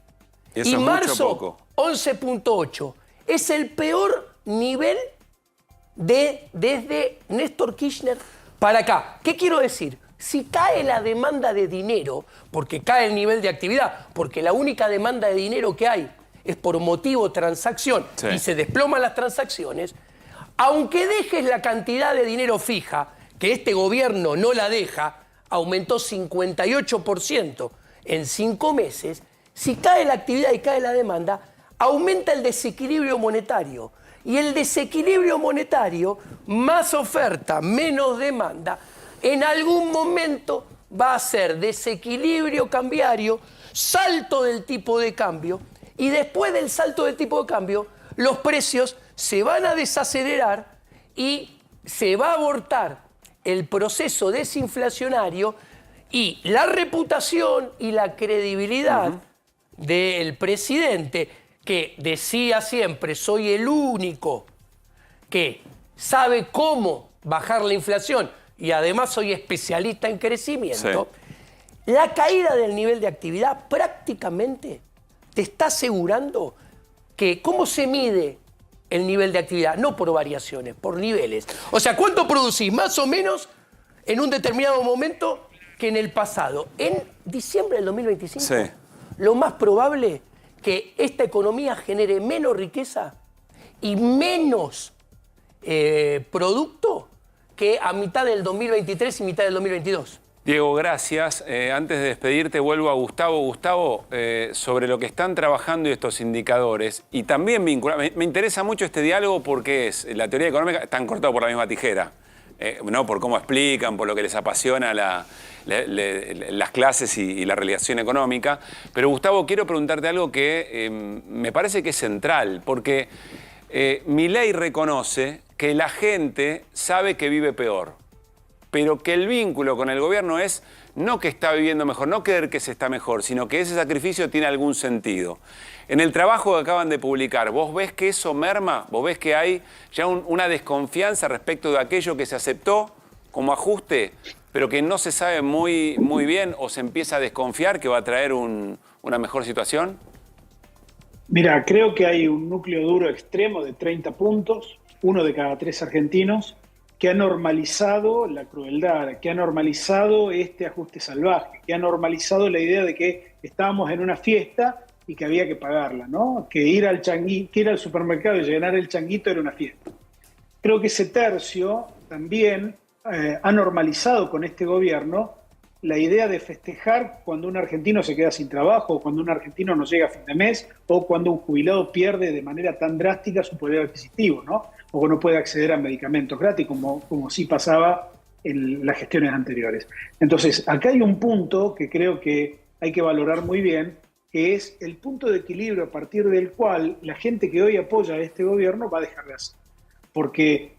Eso y es marzo, mucho poco. 11.8%. Es el peor nivel desde Néstor Kirchner para acá. ¿Qué quiero decir? Si cae la demanda de dinero, porque cae el nivel de actividad, porque la única demanda de dinero que hay es por motivo transacción, y se desploman las transacciones, aunque dejes la cantidad de dinero fija, que este gobierno no la deja, aumentó 58% en 5 meses, si cae la actividad y cae la demanda, aumenta el desequilibrio monetario. Y el desequilibrio monetario, más oferta, menos demanda, en algún momento va a ser desequilibrio cambiario, salto del tipo de cambio, y después del salto del tipo de cambio, los precios se van a desacelerar y se va a abortar el proceso desinflacionario, y la reputación y la credibilidad del presidente, que decía siempre, soy el único que sabe cómo bajar la inflación y además soy especialista en crecimiento, la caída del nivel de actividad prácticamente te está asegurando que, ¿cómo se mide el nivel de actividad? No por variaciones, por niveles. O sea, ¿cuánto producís? Más o menos en un determinado momento que en el pasado. En diciembre del 2025, lo más probable que esta economía genere menos riqueza y menos producto que a mitad del 2023 y mitad del 2022. Diego, gracias. Antes de despedirte, vuelvo a Gustavo. Gustavo, sobre lo que están trabajando estos indicadores, y también me interesa mucho este diálogo porque es la teoría económica, están cortados por la misma tijera, ¿no? Por cómo explican, por lo que les apasiona las clases y la relación económica. Pero Gustavo, quiero preguntarte algo que me parece que es central, porque Milei reconoce que la gente sabe que vive peor, pero que el vínculo con el gobierno es no que está viviendo mejor, no creer que se está mejor, sino que ese sacrificio tiene algún sentido. En el trabajo que acaban de publicar, ¿vos ves que eso merma? ¿Vos ves que hay ya una desconfianza respecto de aquello que se aceptó como ajuste, pero que no se sabe muy bien, o se empieza a desconfiar que va a traer una mejor situación? Mira, creo que hay un núcleo duro extremo de 30 puntos, 1 de cada 3 argentinos, que ha normalizado la crueldad, que ha normalizado este ajuste salvaje, que ha normalizado la idea de que estábamos en una fiesta y que había que pagarla, ¿no? Que ir al supermercado y llenar el changuito era una fiesta. Creo que ese tercio también ha normalizado con este gobierno la idea de festejar cuando un argentino se queda sin trabajo, o cuando un argentino no llega a fin de mes, o cuando un jubilado pierde de manera tan drástica su poder adquisitivo, ¿no? O no puede acceder a medicamentos gratis, como sí pasaba en las gestiones anteriores. Entonces, acá hay un punto que creo que hay que valorar muy bien, que es el punto de equilibrio a partir del cual la gente que hoy apoya a este gobierno va a dejar de hacer. Porque,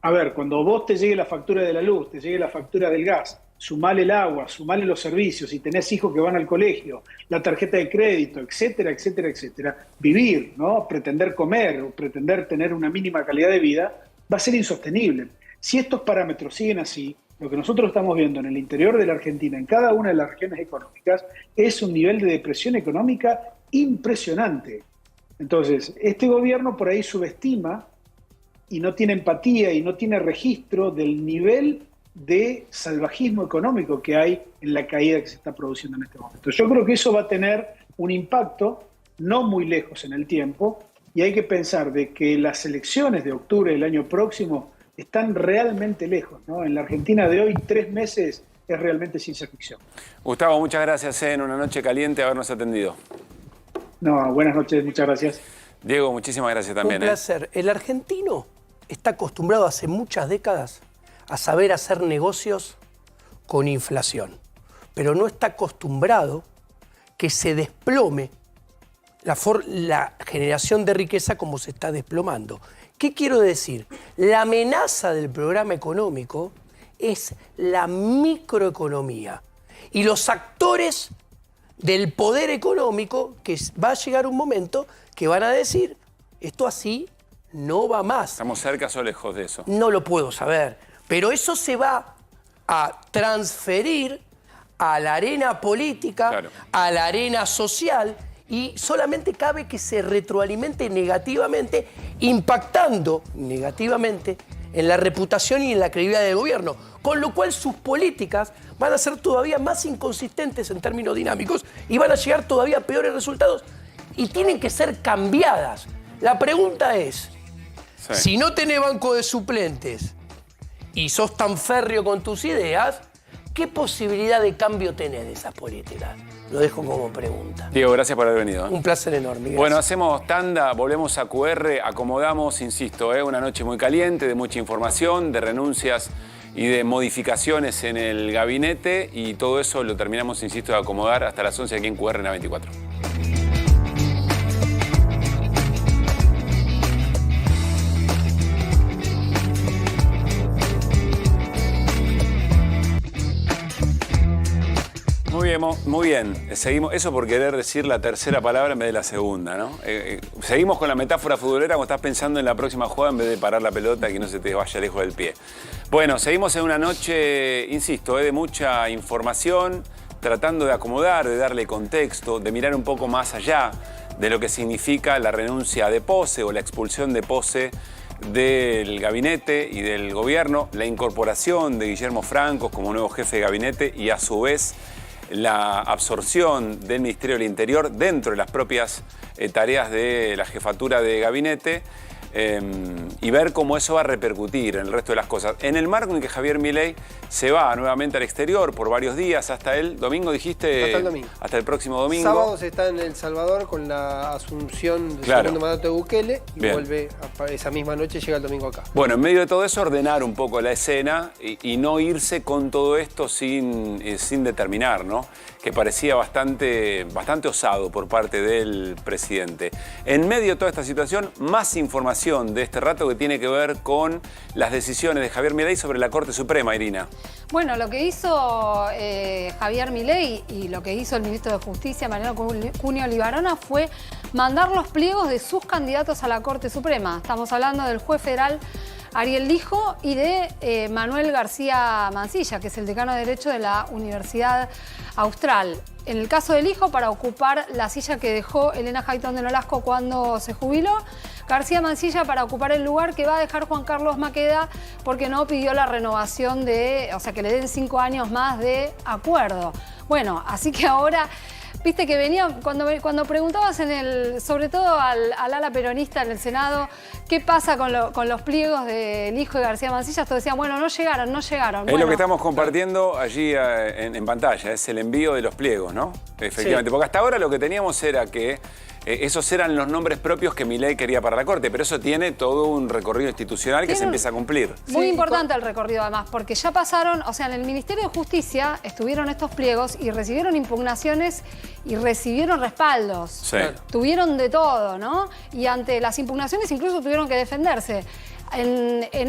a ver, cuando vos te llegue la factura de la luz, te llegue la factura del gas, sumale el agua, sumale los servicios, y tenés hijos que van al colegio, la tarjeta de crédito, etcétera, etcétera, etcétera, vivir, ¿no? Pretender comer o pretender tener una mínima calidad de vida va a ser insostenible. Si estos parámetros siguen así, lo que nosotros estamos viendo en el interior de la Argentina, en cada una de las regiones económicas, es un nivel de depresión económica impresionante. Entonces, este gobierno por ahí subestima y no tiene empatía y no tiene registro del nivel de salvajismo económico que hay en la caída que se está produciendo en este momento. Yo creo que eso va a tener un impacto no muy lejos en el tiempo, y hay que pensar de que las elecciones de octubre del año próximo están realmente lejos, ¿no? En la Argentina de hoy, 3 meses es realmente ciencia ficción. Gustavo, muchas gracias en una noche caliente habernos atendido. No, buenas noches, muchas gracias. Diego, muchísimas gracias también. Un placer. El argentino está acostumbrado hace muchas décadas a saber hacer negocios con inflación, pero no está acostumbrado que se desplome la generación de riqueza como se está desplomando. ¿Qué quiero decir? La amenaza del programa económico es la microeconomía y los actores del poder económico, que va a llegar un momento que van a decir, esto así no va más. ¿Estamos cerca o lejos de eso? No lo puedo saber, pero eso se va a transferir a la arena política, claro, a la arena social, y solamente cabe que se retroalimente negativamente, impactando negativamente en la reputación y en la credibilidad del gobierno, con lo cual sus políticas van a ser todavía más inconsistentes en términos dinámicos y van a llegar todavía a peores resultados y tienen que ser cambiadas. La pregunta es, si no tenés banco de suplentes y sos tan férreo con tus ideas, ¿qué posibilidad de cambio tenés de esas políticas? Lo dejo como pregunta. Diego, gracias por haber venido. Un placer enorme. Gracias. Bueno, hacemos tanda, volvemos a QR, acomodamos, insisto, una noche muy caliente, de mucha información, de renuncias y de modificaciones en el gabinete, y todo eso lo terminamos, insisto, de acomodar hasta las 11 aquí en QR en A24. Muy bien. Seguimos, eso por querer decir la tercera palabra en vez de la segunda, ¿no? Seguimos con la metáfora futbolera cuando estás pensando en la próxima jugada en vez de parar la pelota y que no se te vaya lejos del pie. Bueno, seguimos en una noche, insisto, de mucha información, tratando de acomodar, de darle contexto, de mirar un poco más allá de lo que significa la renuncia de Pose o la expulsión de Pose del gabinete y del gobierno, la incorporación de Guillermo Francos como nuevo jefe de gabinete y a su vez la absorción del Ministerio del Interior dentro de las propias tareas de la jefatura de gabinete, y ver cómo eso va a repercutir en el resto de las cosas. En el marco en que Javier Milei se va nuevamente al exterior por varios días, hasta el domingo, dijiste. Hasta el domingo. Hasta el próximo domingo. Sábado se está en El Salvador con la asunción del segundo mandato de Bukele y Bien. vuelve esa misma noche, llega el domingo acá. Bueno, en medio de todo eso, ordenar un poco la escena y no irse con todo esto sin determinar, ¿no? Que parecía bastante osado por parte del presidente. En medio de toda esta situación, más información de este rato que tiene que ver con las decisiones de Javier Milei sobre la Corte Suprema, Irina. Bueno, lo que hizo Javier Milei y lo que hizo el ministro de Justicia, Mariano Cunio Libarona, fue mandar los pliegos de sus candidatos a la Corte Suprema. Estamos hablando del juez federal Ariel Lijo y de Manuel García Mansilla, que es el decano de Derecho de la Universidad Austral. En el caso del Lijo, para ocupar la silla que dejó Elena Hayton de Nolasco cuando se jubiló. García Mansilla para ocupar el lugar que va a dejar Juan Carlos Maqueda porque no pidió la renovación o sea, que le den 5 años más de acuerdo. Bueno, así que ahora, viste que venía, cuando preguntabas sobre todo al ala peronista en el Senado, ¿qué pasa con los pliegos del Hijo de García Mansilla? Todos decían, bueno, no llegaron. Es lo que estamos compartiendo allí en pantalla, es el envío de los pliegos, ¿no? Efectivamente, sí. Porque hasta ahora lo que teníamos era que esos eran los nombres propios que Milei quería para la Corte, pero eso tiene todo un recorrido institucional que se empieza a cumplir. Muy importante el recorrido además, porque ya pasaron, o sea, en el Ministerio de Justicia estuvieron estos pliegos y recibieron impugnaciones y recibieron respaldos. Sí. Tuvieron de todo, ¿no? Y ante las impugnaciones incluso tuvieron que defenderse. En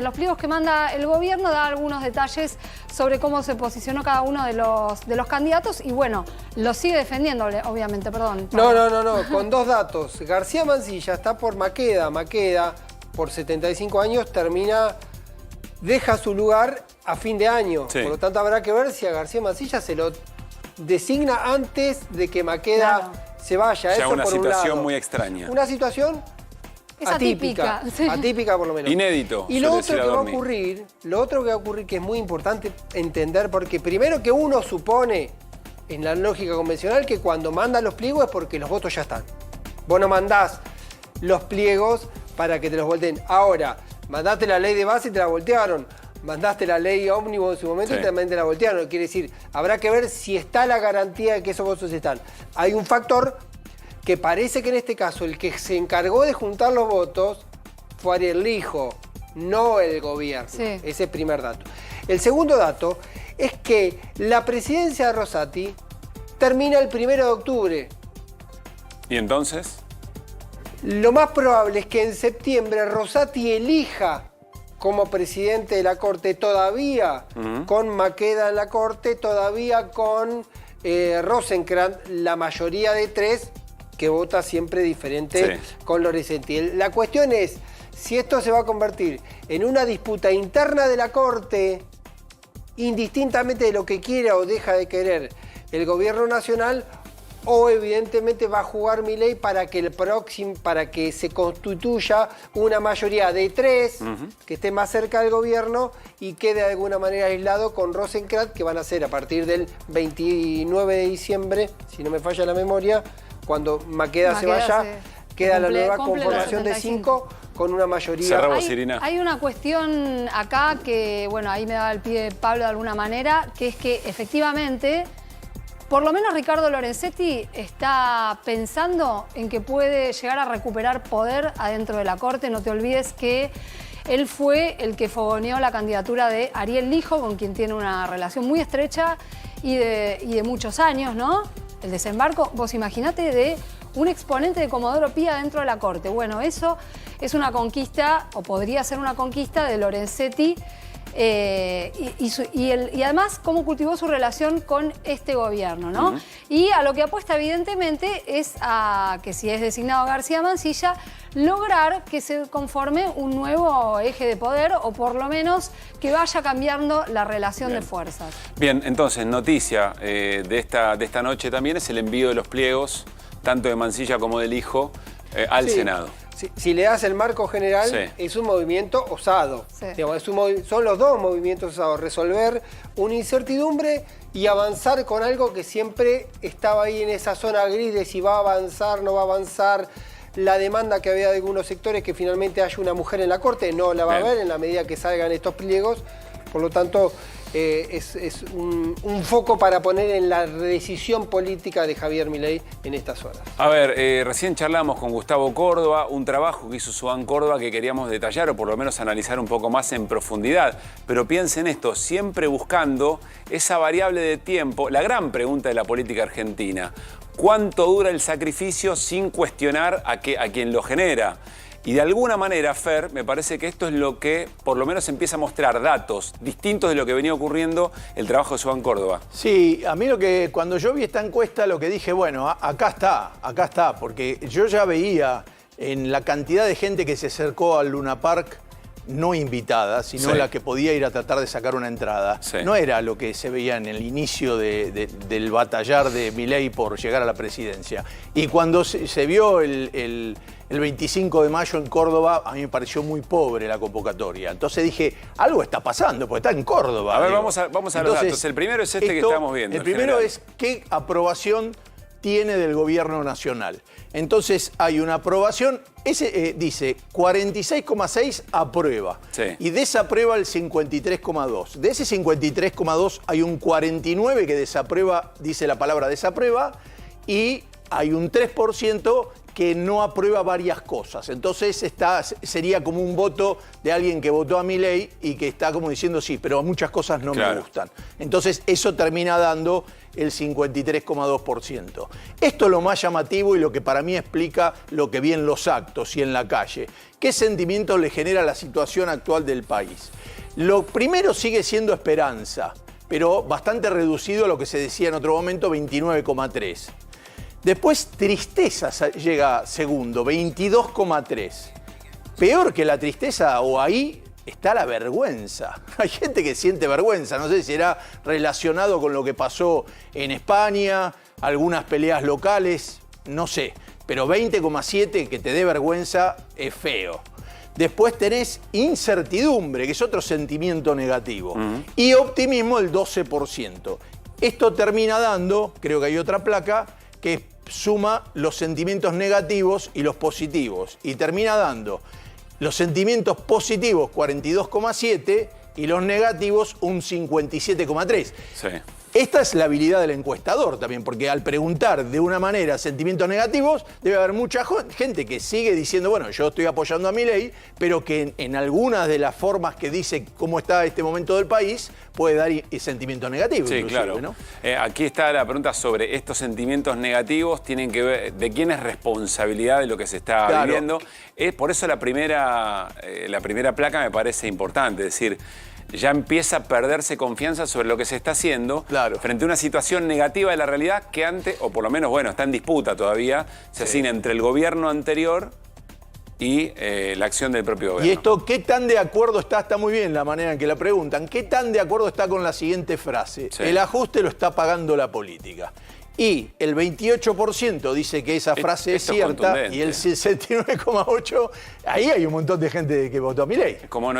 los pliegos que manda el gobierno da algunos detalles sobre cómo se posicionó cada uno de los candidatos y bueno, lo sigue defendiendo, obviamente, perdón. No, con 2 datos. García Mansilla está por Maqueda. Maqueda, por 75 años, deja su lugar a fin de año. Sí. Por lo tanto, habrá que ver si a García Mansilla se lo designa antes de que Maqueda se vaya. Ya eso una por situación un lado. Muy extraña. Una situación Es atípica. Sí. Atípica por lo menos. Inédito. Y lo otro que va a ocurrir, que es muy importante entender, porque primero que uno supone, en la lógica convencional, que cuando manda los pliegos es porque los votos ya están. Vos no mandás los pliegos para que te los volteen. Ahora, mandaste la ley de base y te la voltearon. Mandaste la ley ómnibus en su momento y también te la voltearon. Quiere decir, habrá que ver si está la garantía de que esos votos están. Hay un factor que parece que en este caso el que se encargó de juntar los votos fue Ariel Lijo, no el gobierno. Sí. Ese es el primer dato. El segundo dato es que la presidencia de Rosati termina el 1 de octubre. ¿Y entonces? Lo más probable es que en septiembre Rosati elija como presidente de la Corte, todavía con Maqueda en la Corte, todavía con Rosenkrantz, la mayoría de 3, que vota siempre diferente con Lorenzetti. La cuestión es si esto se va a convertir en una disputa interna de la Corte, indistintamente de lo que quiera o deja de querer el gobierno nacional, o evidentemente va a jugar Milei para que se constituya una mayoría de 3 que esté más cerca del gobierno y quede de alguna manera aislado con Rosenkrantz, que van a ser a partir del 29 de diciembre, si no me falla la memoria, cuando Maqueda se vaya, queda la nueva conformación de 5 con una mayoría. Hay una cuestión acá que, bueno, ahí me daba el pie Pablo de alguna manera, que es que efectivamente, por lo menos Ricardo Lorenzetti está pensando en que puede llegar a recuperar poder adentro de la Corte. No te olvides que él fue el que fogoneó la candidatura de Ariel Lijo, con quien tiene una relación muy estrecha y de muchos años, ¿no? El desembarco, vos imaginate, de un exponente de Comodoro Pi dentro de la Corte. Bueno, eso es una conquista, o podría ser una conquista de Lorenzetti, y además cómo cultivó su relación con este gobierno, ¿no? Y a lo que apuesta evidentemente es a que, si es designado García Mansilla, lograr que se conforme un nuevo eje de poder, o por lo menos que vaya cambiando la relación de fuerzas. Bien, entonces, noticia de esta noche también es el envío de los pliegos, tanto de Mansilla como del Lijo, al Senado. Si le das el marco general, es un movimiento osado. Digamos, son los dos movimientos osados. Resolver una incertidumbre y avanzar con algo que siempre estaba ahí en esa zona gris de si va a avanzar, no va a avanzar. La demanda que había de algunos sectores que finalmente haya una mujer en la Corte, no la va a haber en la medida que salgan estos pliegos. Por lo tanto, es un foco para poner en la decisión política de Javier Milei en estas horas. A ver, recién charlamos con Gustavo Córdoba, un trabajo que hizo Sudán Córdoba que queríamos detallar o por lo menos analizar un poco más en profundidad. Pero piensen esto, siempre buscando esa variable de tiempo, la gran pregunta de la política argentina. ¿Cuánto dura el sacrificio sin cuestionar a quien lo genera? Y de alguna manera, Fer, me parece que esto es lo que por lo menos empieza a mostrar datos distintos de lo que venía ocurriendo el trabajo de Sudán Córdoba. Sí, a mí cuando yo vi esta encuesta, lo que dije, bueno, acá está, porque yo ya veía en la cantidad de gente que se acercó al Luna Park, no invitada, sino la que podía ir a tratar de sacar una entrada. No era lo que se veía en el inicio del batallar de Milei por llegar a la presidencia. Y cuando se vio el 25 de mayo en Córdoba, a mí me pareció muy pobre la convocatoria. Entonces dije, algo está pasando, porque está en Córdoba. A ver, vamos a los datos. El primero es que estamos viendo. El primero es qué aprobación tiene del gobierno nacional. Entonces hay una aprobación, dice 46,6 aprueba y desaprueba el 53,2. De ese 53,2 hay un 49 que desaprueba, dice la palabra desaprueba, y hay un 3% que no aprueba varias cosas. Entonces sería como un voto de alguien que votó a Milei y que está como diciendo sí, pero muchas cosas no me gustan. Entonces eso termina dando el 53,2%. Esto es lo más llamativo y lo que para mí explica lo que vi en los actos y en la calle. ¿Qué sentimientos le genera la situación actual del país? Lo primero sigue siendo esperanza, pero bastante reducido a lo que se decía en otro momento, 29,3%. Después, tristeza llega segundo, 22,3%. Peor que la tristeza, o ahí está la vergüenza. Hay gente que siente vergüenza, no sé si será relacionado con lo que pasó en España, algunas peleas locales, no sé. pero 20,7 que te dé vergüenza es feo. Después tenés incertidumbre, que es otro sentimiento negativo. Y optimismo, el 12%. Esto termina dando, creo que hay otra placa, que suma los sentimientos negativos y los positivos. Y termina dando los sentimientos positivos 42,7 y los negativos un 57,3. Sí. Esta es la habilidad del encuestador también, porque al preguntar de una manera sentimientos negativos, debe haber mucha gente que sigue diciendo, bueno, yo estoy apoyando a Milei, pero que en algunas de las formas que dice cómo está este momento del país, puede dar sentimientos negativos. Sí, claro. ¿no? Aquí está la pregunta sobre estos sentimientos negativos, tienen que ver de quién es responsabilidad de lo que se está viviendo. Por eso la primera placa me parece importante, es decir, ya empieza a perderse confianza sobre lo que se está haciendo frente a una situación negativa de la realidad que antes, o por lo menos, bueno, está en disputa todavía, se asigna entre el gobierno anterior y la acción del propio gobierno. Y esto, ¿qué tan de acuerdo está? Está muy bien la manera en que la preguntan. ¿Qué tan de acuerdo está con la siguiente frase? Sí. El ajuste lo está pagando la política. Y el 28% dice que esa frase es cierta y el 69,8%, ahí hay un montón de gente que votó a Milei. Como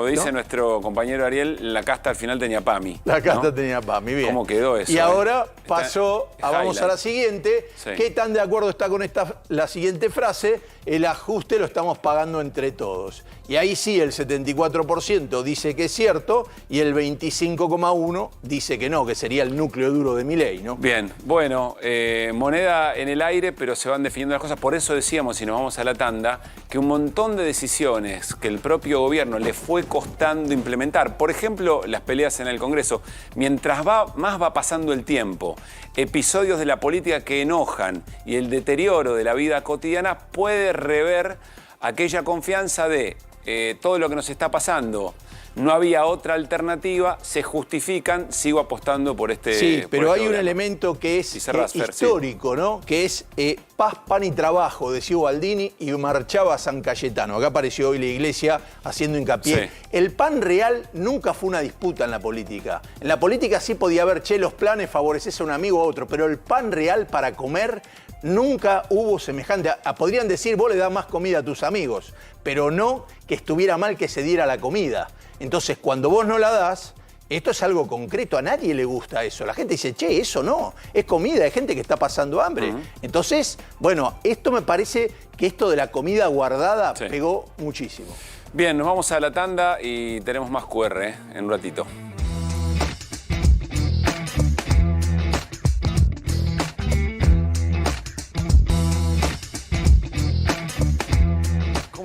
dice nuestro compañero Ariel, la casta al final tenía PAMI. La casta tenía PAMI, bien. ¿Cómo quedó eso? Y ahora pasó vamos a la siguiente. Sí. ¿Qué tan de acuerdo está con la siguiente frase? El ajuste lo estamos pagando entre todos. Y ahí sí, el 74% dice que es cierto y el 25,1% dice que no, que sería el núcleo duro de Milei, ¿no? Bien, bueno, moneda en el aire, pero se van definiendo las cosas. Por eso decíamos, si nos vamos a la tanda, que un montón de decisiones que el propio gobierno le fue costando implementar, por ejemplo, las peleas en el Congreso, mientras más va pasando el tiempo, episodios de la política que enojan y el deterioro de la vida cotidiana puede rever aquella confianza de todo lo que nos está pasando. No había otra alternativa, se justifican, sigo apostando por este. Sí, pero hay un elemento que es histórico, ¿no? Que es paz, pan y trabajo, decía Baldini, y marchaba San Cayetano. Acá apareció hoy la Iglesia haciendo hincapié. Sí. El pan real nunca fue una disputa en la política. En la política sí podía haber, los planes favoreces a un amigo o a otro, pero el pan real para comer nunca hubo semejante. Podrían decir, vos le das más comida a tus amigos, pero no que estuviera mal que se diera la comida. Entonces, cuando vos no la das, esto es algo concreto, a nadie le gusta eso. La gente dice, eso no, es comida, hay gente que está pasando hambre. Entonces, bueno, esto me parece que esto de la comida guardada pegó muchísimo. Bien, nos vamos a la tanda y tenemos más QR en un ratito.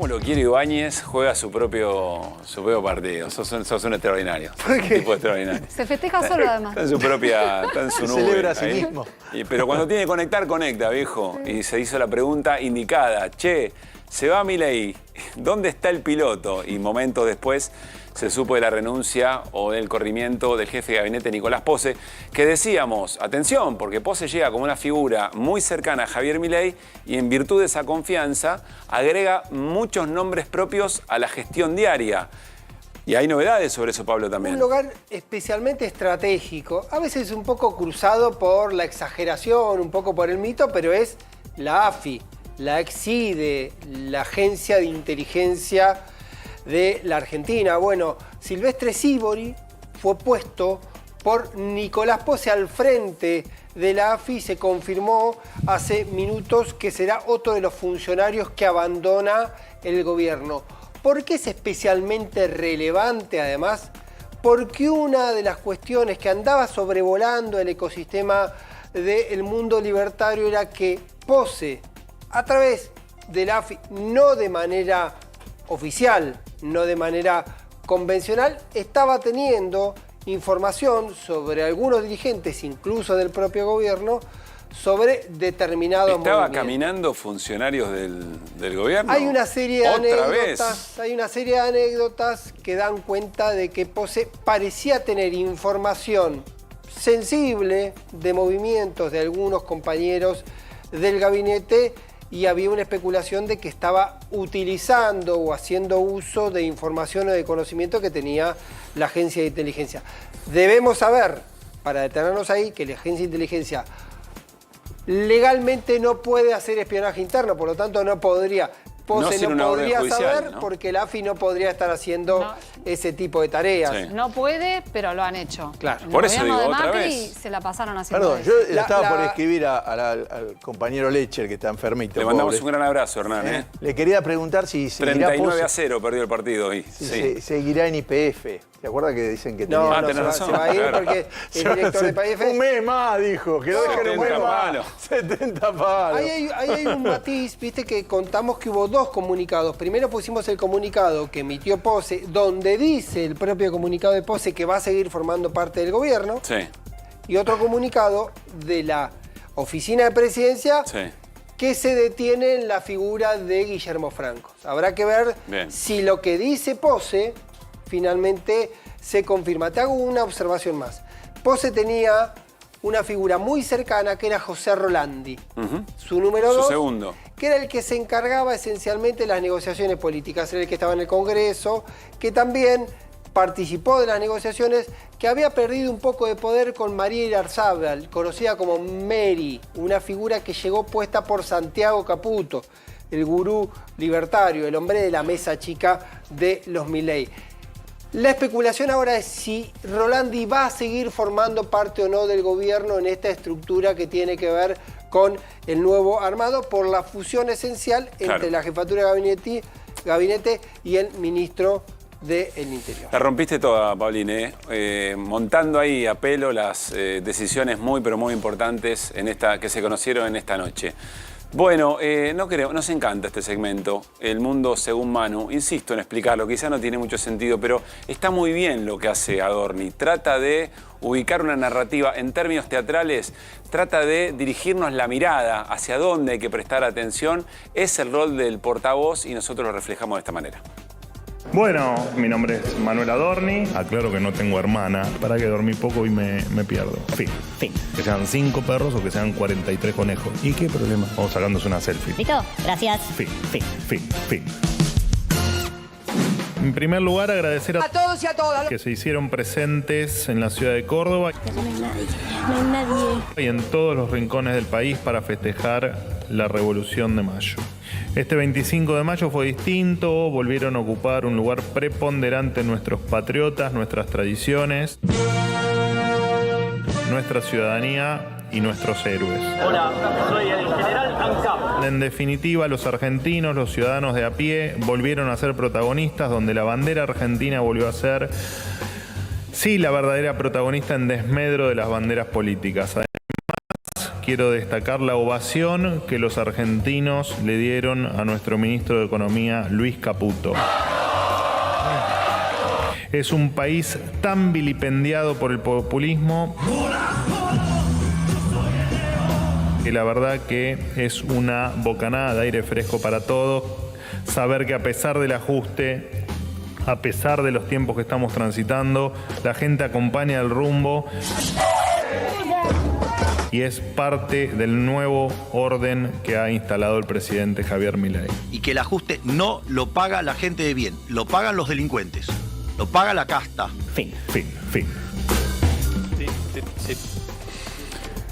Lo quiere Ibáñez, juega su propio partido. Sos un extraordinario. ¿Por qué? Un tipo extraordinario. Se festeja solo además. Está en su propia, está en su nube. Celebra a sí mismo. Pero cuando tiene que conectar, conecta, viejo. Y se hizo la pregunta indicada. Se va Milei, ¿dónde está el piloto? Y momentos después se supo de la renuncia o del corrimiento del jefe de gabinete Nicolás Posse, que decíamos, atención, porque Posse llega como una figura muy cercana a Javier Milei y en virtud de esa confianza agrega muchos nombres propios a la gestión diaria. Y hay novedades sobre eso, Pablo, también. Un lugar especialmente estratégico, a veces un poco cruzado por la exageración, un poco por el mito, pero es la AFI, la EXIDE, la Agencia de Inteligencia de la Argentina. Bueno, Silvestre Sívori fue puesto por Nicolás Posse al frente de la AFI. Se confirmó hace minutos que será otro de los funcionarios que abandona el gobierno. ¿Por qué es especialmente relevante además? Porque una de las cuestiones que andaba sobrevolando el ecosistema del mundo libertario era que Posse, a través de la AFI, no de manera oficial, no de manera convencional, estaba teniendo información sobre algunos dirigentes, incluso del propio gobierno, sobre determinados movimientos. ¿Estaba caminando funcionarios del gobierno? Hay una serie de anécdotas que dan cuenta de que Posse parecía tener información sensible de movimientos de algunos compañeros del gabinete y había una especulación de que estaba utilizando o haciendo uso de información o de conocimiento que tenía la agencia de inteligencia. Debemos saber, para detenernos ahí, que la agencia de inteligencia legalmente no puede hacer espionaje interno, por lo tanto no podría. Pose no podría saber, ¿no? Porque la AFI no podría estar haciendo ese tipo de tareas. Sí. No puede, pero lo han hecho. Claro. Por eso digo, de otra Macri vez. se la pasaron haciendo Perdón, eso. yo estaba por escribir al compañero Lecher, que está enfermito. Le mandamos pobre. un gran abrazo, Hernán. Le quería preguntar si seguirá 39-0 perdió el partido hoy. Sí. Seguirá en YPF. ¿Se acuerda que dicen que tenía... tenés razón. Se va a ir porque es director de YPF. Un mes más, dijo. Que lo dejen un mes más. 70 palos. Ahí hay un matiz, viste, que contamos que hubo 2 comunicados. Primero pusimos el comunicado que emitió Pose, donde dice el propio comunicado de Pose que va a seguir formando parte del gobierno. Sí. Y otro comunicado de la Oficina de Presidencia que se detiene en la figura de Guillermo Franco. Habrá que ver si lo que dice Pose finalmente se confirma. Te hago una observación más. Pose tenía una figura muy cercana que era José Rolandi, su número 2, segundo, que era el que se encargaba esencialmente de las negociaciones políticas, era el que estaba en el Congreso, que también participó de las negociaciones, que había perdido un poco de poder con María Irarzábal, conocida como Mary, una figura que llegó puesta por Santiago Caputo, el gurú libertario, el hombre de la mesa chica de los Milei. La especulación ahora es si Rolandi va a seguir formando parte o no del gobierno en esta estructura que tiene que ver con el nuevo armado por la fusión esencial entre la jefatura de gabinete y el ministro del Interior. La rompiste toda, Paulín, montando ahí a pelo las decisiones muy, pero muy importantes que se conocieron en esta noche. Bueno, nos encanta este segmento, El Mundo Según Manu. Insisto en explicarlo, quizá no tiene mucho sentido, pero está muy bien lo que hace Adorni. Trata de ubicar una narrativa en términos teatrales, trata de dirigirnos la mirada hacia dónde hay que prestar atención. Es el rol del portavoz y nosotros lo reflejamos de esta manera. Bueno, mi nombre es Manuel Adorni. Aclaro que no tengo hermana. Para que dormí poco y me pierdo. Fin. Que sean 5 perros o que sean 43 conejos. ¿Y qué problema? O sacándose una selfie. ¿Listo? Gracias. Fin. En primer lugar, agradecer a todos y a todas que se hicieron presentes en la ciudad de Córdoba. No hay nadie. Y en todos los rincones del país para festejar la Revolución de Mayo. Este 25 de mayo fue distinto, volvieron a ocupar un lugar preponderante nuestros patriotas, nuestras tradiciones, nuestra ciudadanía y nuestros héroes. Hola, soy el general ANCAP. En definitiva, los argentinos, los ciudadanos de a pie, volvieron a ser protagonistas, donde la bandera argentina volvió a ser, sí, la verdadera protagonista en desmedro de las banderas políticas. Quiero destacar la ovación que los argentinos le dieron a nuestro ministro de Economía, Luis Caputo. Es un país tan vilipendiado por el populismo que la verdad que es una bocanada de aire fresco para todos. Saber que a pesar del ajuste, a pesar de los tiempos que estamos transitando, la gente acompaña el rumbo y es parte del nuevo orden que ha instalado el presidente Javier Milei. Y que el ajuste no lo paga la gente de bien, lo pagan los delincuentes, lo paga la casta. Fin.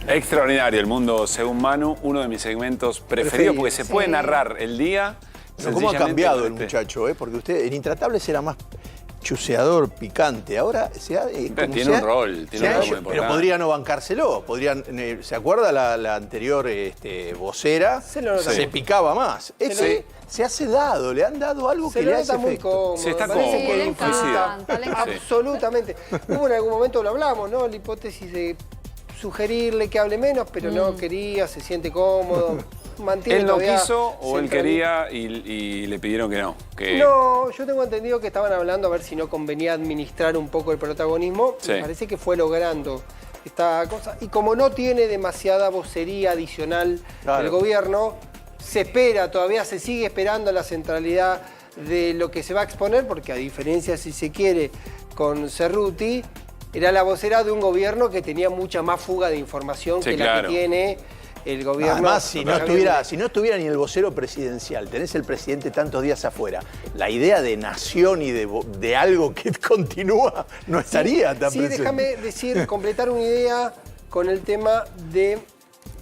Extraordinario, El Mundo Según Manu, uno de mis segmentos preferidos porque se puede narrar el día. Pero ¿cómo ha cambiado el muchacho? Porque usted en Intratables era más chuseador, picante. Ahora tiene un rol muy importante. Pero podría no bancárselo. ¿Se acuerda la anterior vocera? Se picaba más. Se hace dado, le han dado algo que le hace efecto. Se está absolutamente. Hubo en algún momento, lo hablamos, ¿no? La hipótesis de sugerirle que hable menos, pero no quería, se siente cómodo. ¿Él no quiso o él quería y le pidieron que no? No, yo tengo entendido que estaban hablando a ver si no convenía administrar un poco el protagonismo. Me parece que fue logrando esta cosa. Y como no tiene demasiada vocería adicional del gobierno, se espera, todavía se sigue esperando la centralidad de lo que se va a exponer, porque a diferencia, si se quiere, con Cerruti, era la vocera de un gobierno que tenía mucha más fuga de información que la que tiene el gobierno. Además, si no estuviera ni el vocero presidencial, tenés el presidente tantos días afuera, la idea de nación y de algo que continúa no estaría tan presente. Déjame completar una idea con el tema de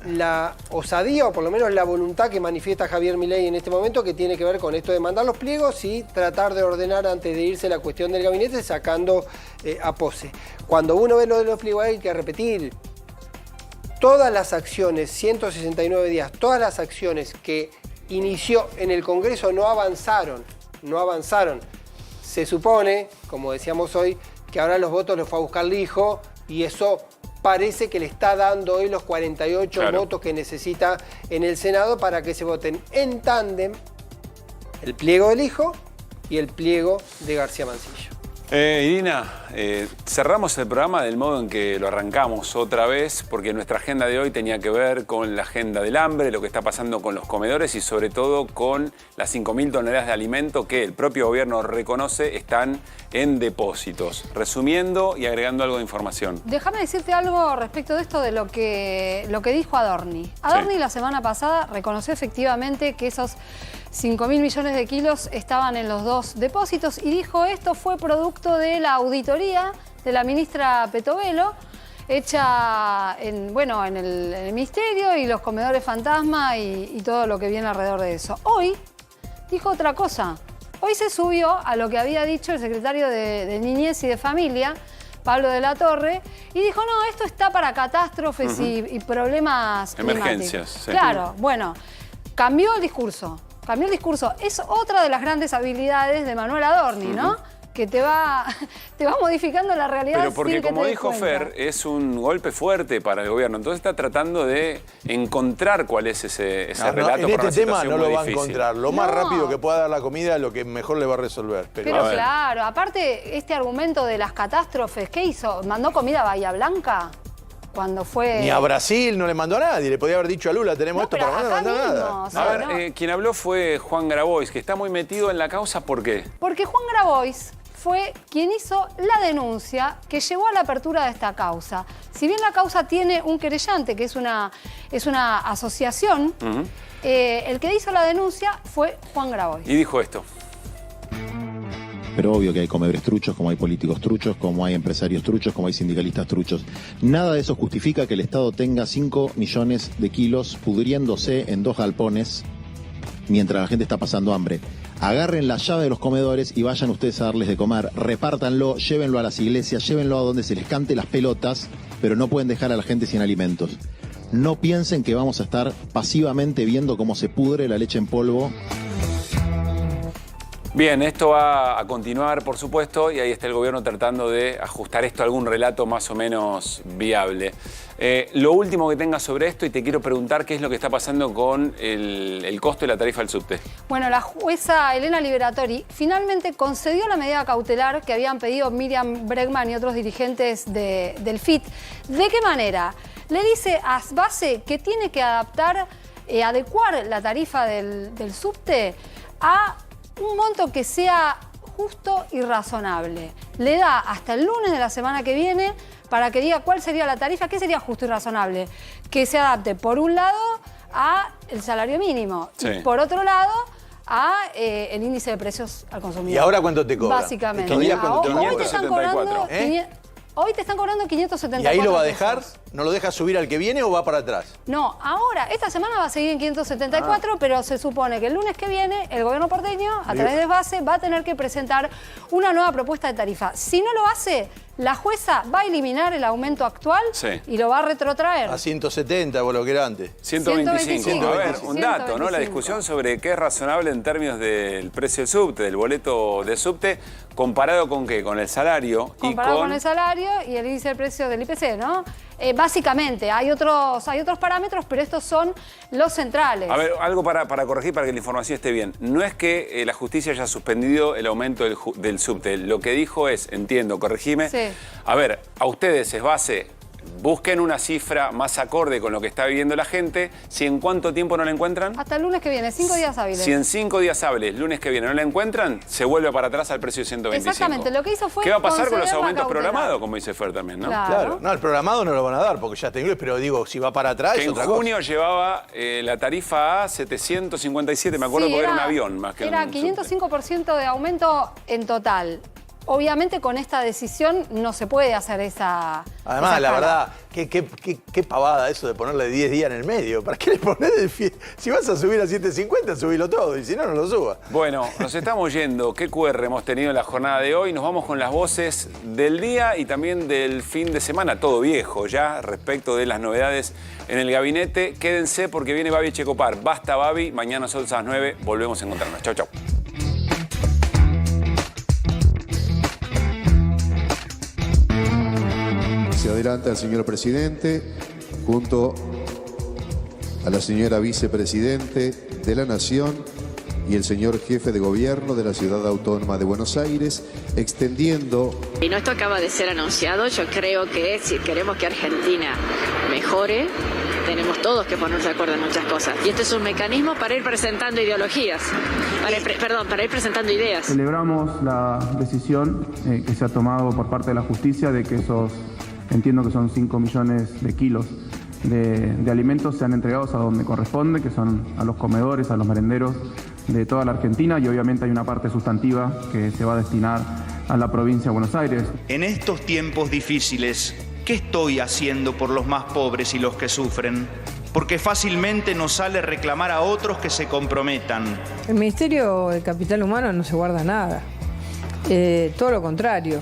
la osadía, o por lo menos la voluntad que manifiesta Javier Milei en este momento, que tiene que ver con esto de mandar los pliegos y tratar de ordenar antes de irse la cuestión del gabinete, sacando a Pose. Cuando uno ve lo de los pliegos hay que repetir, todas las acciones, 169 días, todas las acciones que inició en el Congreso no avanzaron. Se supone, como decíamos hoy, que ahora los votos los fue a buscar Lijo y eso parece que le está dando hoy los 48 votos que necesita en el Senado para que se voten en tándem el pliego de Lijo y el pliego de García Mancilla. Irina, cerramos el programa del modo en que lo arrancamos otra vez, porque nuestra agenda de hoy tenía que ver con la agenda del hambre, lo que está pasando con los comedores y sobre todo con las 5.000 toneladas de alimento que el propio gobierno reconoce están en depósitos. Resumiendo y agregando algo de información. Déjame decirte algo respecto de esto de lo que dijo Adorni. Adorni la semana pasada reconoció efectivamente que esos 5.000 millones de kilos estaban en los 2 depósitos y dijo esto fue producto de la auditoría de la ministra Petovelo hecha en el ministerio y los comedores fantasma y todo lo que viene alrededor de eso. Hoy dijo otra cosa. Hoy se subió a lo que había dicho el secretario de Niñez y de Familia, Pablo de la Torre, y dijo, no, esto está para catástrofes y problemas emergencias. Sí. Claro, bueno, cambió el discurso. Es otra de las grandes habilidades de Manuel Adorni, ¿no? Que te va modificando la realidad. Pero porque, sin que como te des dijo cuenta. Fer, es un golpe fuerte para el gobierno. Entonces está tratando de encontrar cuál es ese relato en para este una tema no situación lo muy va a difícil. encontrar. Lo más rápido que pueda dar la comida es lo que mejor le va a resolver. Pero claro, aparte este argumento de las catástrofes, ¿qué hizo? ¿Mandó comida a Bahía Blanca? Cuando fue... Ni a Brasil no le mandó a nadie. Le podía haber dicho a Lula, tenemos esto para mandar, no mandó nada. O sea, A ver, quien habló fue Juan Grabois, que está muy metido en la causa. ¿Por qué? Porque Juan Grabois fue quien hizo la denuncia que llevó a la apertura de esta causa. Si bien la causa tiene un querellante, que es una asociación, el que hizo la denuncia fue Juan Grabois. Y dijo esto. Pero obvio que hay comedores truchos, como hay políticos truchos, como hay empresarios truchos, como hay sindicalistas truchos. Nada de eso justifica que el Estado tenga 5 millones de kilos pudriéndose en 2 galpones mientras la gente está pasando hambre. Agarren la llave de los comedores y vayan ustedes a darles de comer. Repártanlo, llévenlo a las iglesias, llévenlo a donde se les cante las pelotas, pero no pueden dejar a la gente sin alimentos. No piensen que vamos a estar pasivamente viendo cómo se pudre la leche en polvo. Bien, esto va a continuar, por supuesto, y ahí está el gobierno tratando de ajustar esto a algún relato más o menos viable. Lo último que tengas sobre esto, y te quiero preguntar qué es lo que está pasando con el costo de la tarifa del subte. Bueno, la jueza Elena Liberatori finalmente concedió la medida cautelar que habían pedido Miriam Bregman y otros dirigentes del FIT. ¿De qué manera? Le dice a SBASE que tiene que adecuar la tarifa del subte a un monto que sea justo y razonable. Le da hasta el lunes de la semana que viene para que diga cuál sería la tarifa, qué sería justo y razonable. Que se adapte, por un lado, a el salario mínimo y por otro lado, a el índice de precios al consumidor. ¿Y ahora cuánto te cobra? Básicamente. Hoy te están cobrando Hoy te están cobrando 574 ¿Y ahí lo va a pesos. dejar? ¿No lo deja subir al que viene o va para atrás? No, ahora, esta semana va a seguir en 574, pero se supone que el lunes que viene el gobierno porteño, a través de SBASE, va a tener que presentar una nueva propuesta de tarifa. Si no lo hace, la jueza va a eliminar el aumento actual y lo va a retrotraer. A 170, por lo que era antes. 125. A ver, un dato, ¿no? La discusión sobre qué es razonable en términos del precio del subte, del boleto de subte, comparado con qué, con el salario. Comparado con el salario y el índice de precios del IPC, ¿no? Básicamente, hay otros parámetros, pero estos son los centrales. A ver, algo para corregir, para que la información esté bien. No es que la justicia haya suspendido el aumento del subte. Lo que dijo es, entiendo, corregime. Sí. A ver, a ustedes, SBASE, busquen una cifra más acorde con lo que está viviendo la gente. Si en cuánto tiempo no la encuentran. Hasta el lunes que viene, 5 días hábiles. Si en 5 días hábiles, lunes que viene, no la encuentran, se vuelve para atrás al precio de 125. Exactamente, lo que hizo fue... ¿Qué va a pasar con los conceder la aumentos cautelar. programados, como dice Fer también, no? Claro. No, el programado no lo van a dar porque ya está inglés, pero digo, si va para atrás Que es en otra junio cosa. llevaba la tarifa a 757, me acuerdo, Sí, porque era un avión más que Era un 505% de aumento en total. obviamente con esta decisión no se puede hacer esa... Además, la verdad, qué pavada eso de ponerle 10 días en el medio. ¿Para qué le pones Si vas a subir a 750, subilo todo. Y si no, no lo subas. Bueno, nos estamos yendo. ¿Qué QR hemos tenido en la jornada de hoy? Nos vamos con las voces del día y también del fin de semana. Todo viejo ya respecto de las novedades en el gabinete. Quédense porque viene Babi Checopar. Basta, Babi. Mañana nosotros a las 9 volvemos a encontrarnos. Chau, chau. Se adelanta el señor presidente junto a la señora vicepresidente de la Nación y el señor jefe de gobierno de la Ciudad Autónoma de Buenos Aires, extendiendo... Y no, esto acaba de ser anunciado. Yo creo que si queremos que Argentina mejore, tenemos todos que ponernos de acuerdo en muchas cosas. Y este es un mecanismo para ir presentando ideologías, para ir presentando ideas. Celebramos la decisión que se ha tomado por parte de la justicia de que entiendo que son 5 millones de kilos de alimentos sean entregados a donde corresponde, que son a los comedores, a los merenderos de toda la Argentina, y obviamente hay una parte sustantiva que se va a destinar a la provincia de Buenos Aires. En estos tiempos difíciles, ¿qué estoy haciendo por los más pobres y los que sufren? Porque fácilmente nos sale reclamar a otros que se comprometan. El Ministerio de Capital Humano no se guarda nada, todo lo contrario.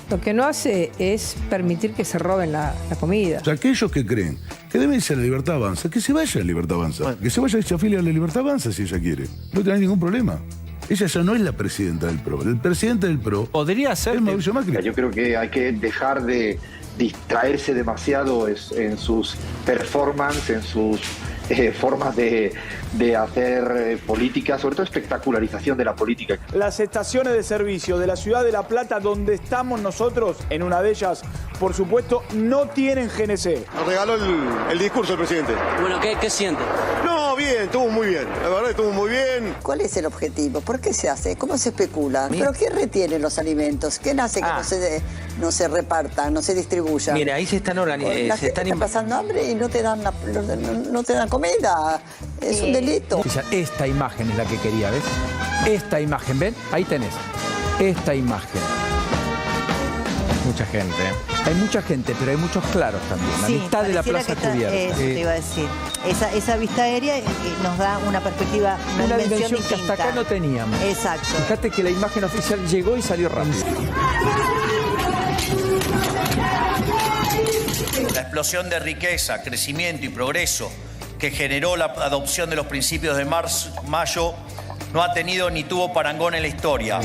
Lo que no hace es permitir que se roben la comida. O sea, aquellos que creen que debe irse a la Libertad Avanza, que se vaya a la Libertad Avanza. Que se vaya y se afilie a la Libertad Avanza si ella quiere. No tiene ningún problema. Ella ya no es la presidenta del PRO. El presidente del PRO podría ser es Mauricio Macri. Yo creo que hay que dejar de distraerse demasiado en sus performances, en sus formas de hacer política, sobre todo espectacularización de la política. Las estaciones de servicio de la ciudad de La Plata, donde estamos nosotros, en una de ellas, por supuesto, no tienen GNC. Nos regaló el discurso del presidente. Bueno, ¿qué siente? No, bien, estuvo muy bien. La verdad estuvo muy bien. ¿Cuál es el objetivo? ¿Por qué se hace? ¿Cómo se especula? ¿Pero qué retiene los alimentos? ¿Quién hace que no se repartan, no se distribuyan? Mira, ahí se están organizando. La gente está pasando hambre y no te dan comida. Es un delito. Esta imagen es la que quería, ¿ves? Esta imagen, ¿ven? Ahí tenés. Esta imagen. Mucha gente. Hay mucha gente, pero hay muchos claros también. La mitad de la plaza cubierta. Eso te iba a decir. Esa vista aérea nos da una perspectiva, una dimensión que hasta acá no teníamos. Exacto. Fíjate que la imagen oficial llegó y salió rápido. La explosión de riqueza, crecimiento y progreso que generó la adopción de los principios de mayo no ha tenido ni tuvo parangón en la historia.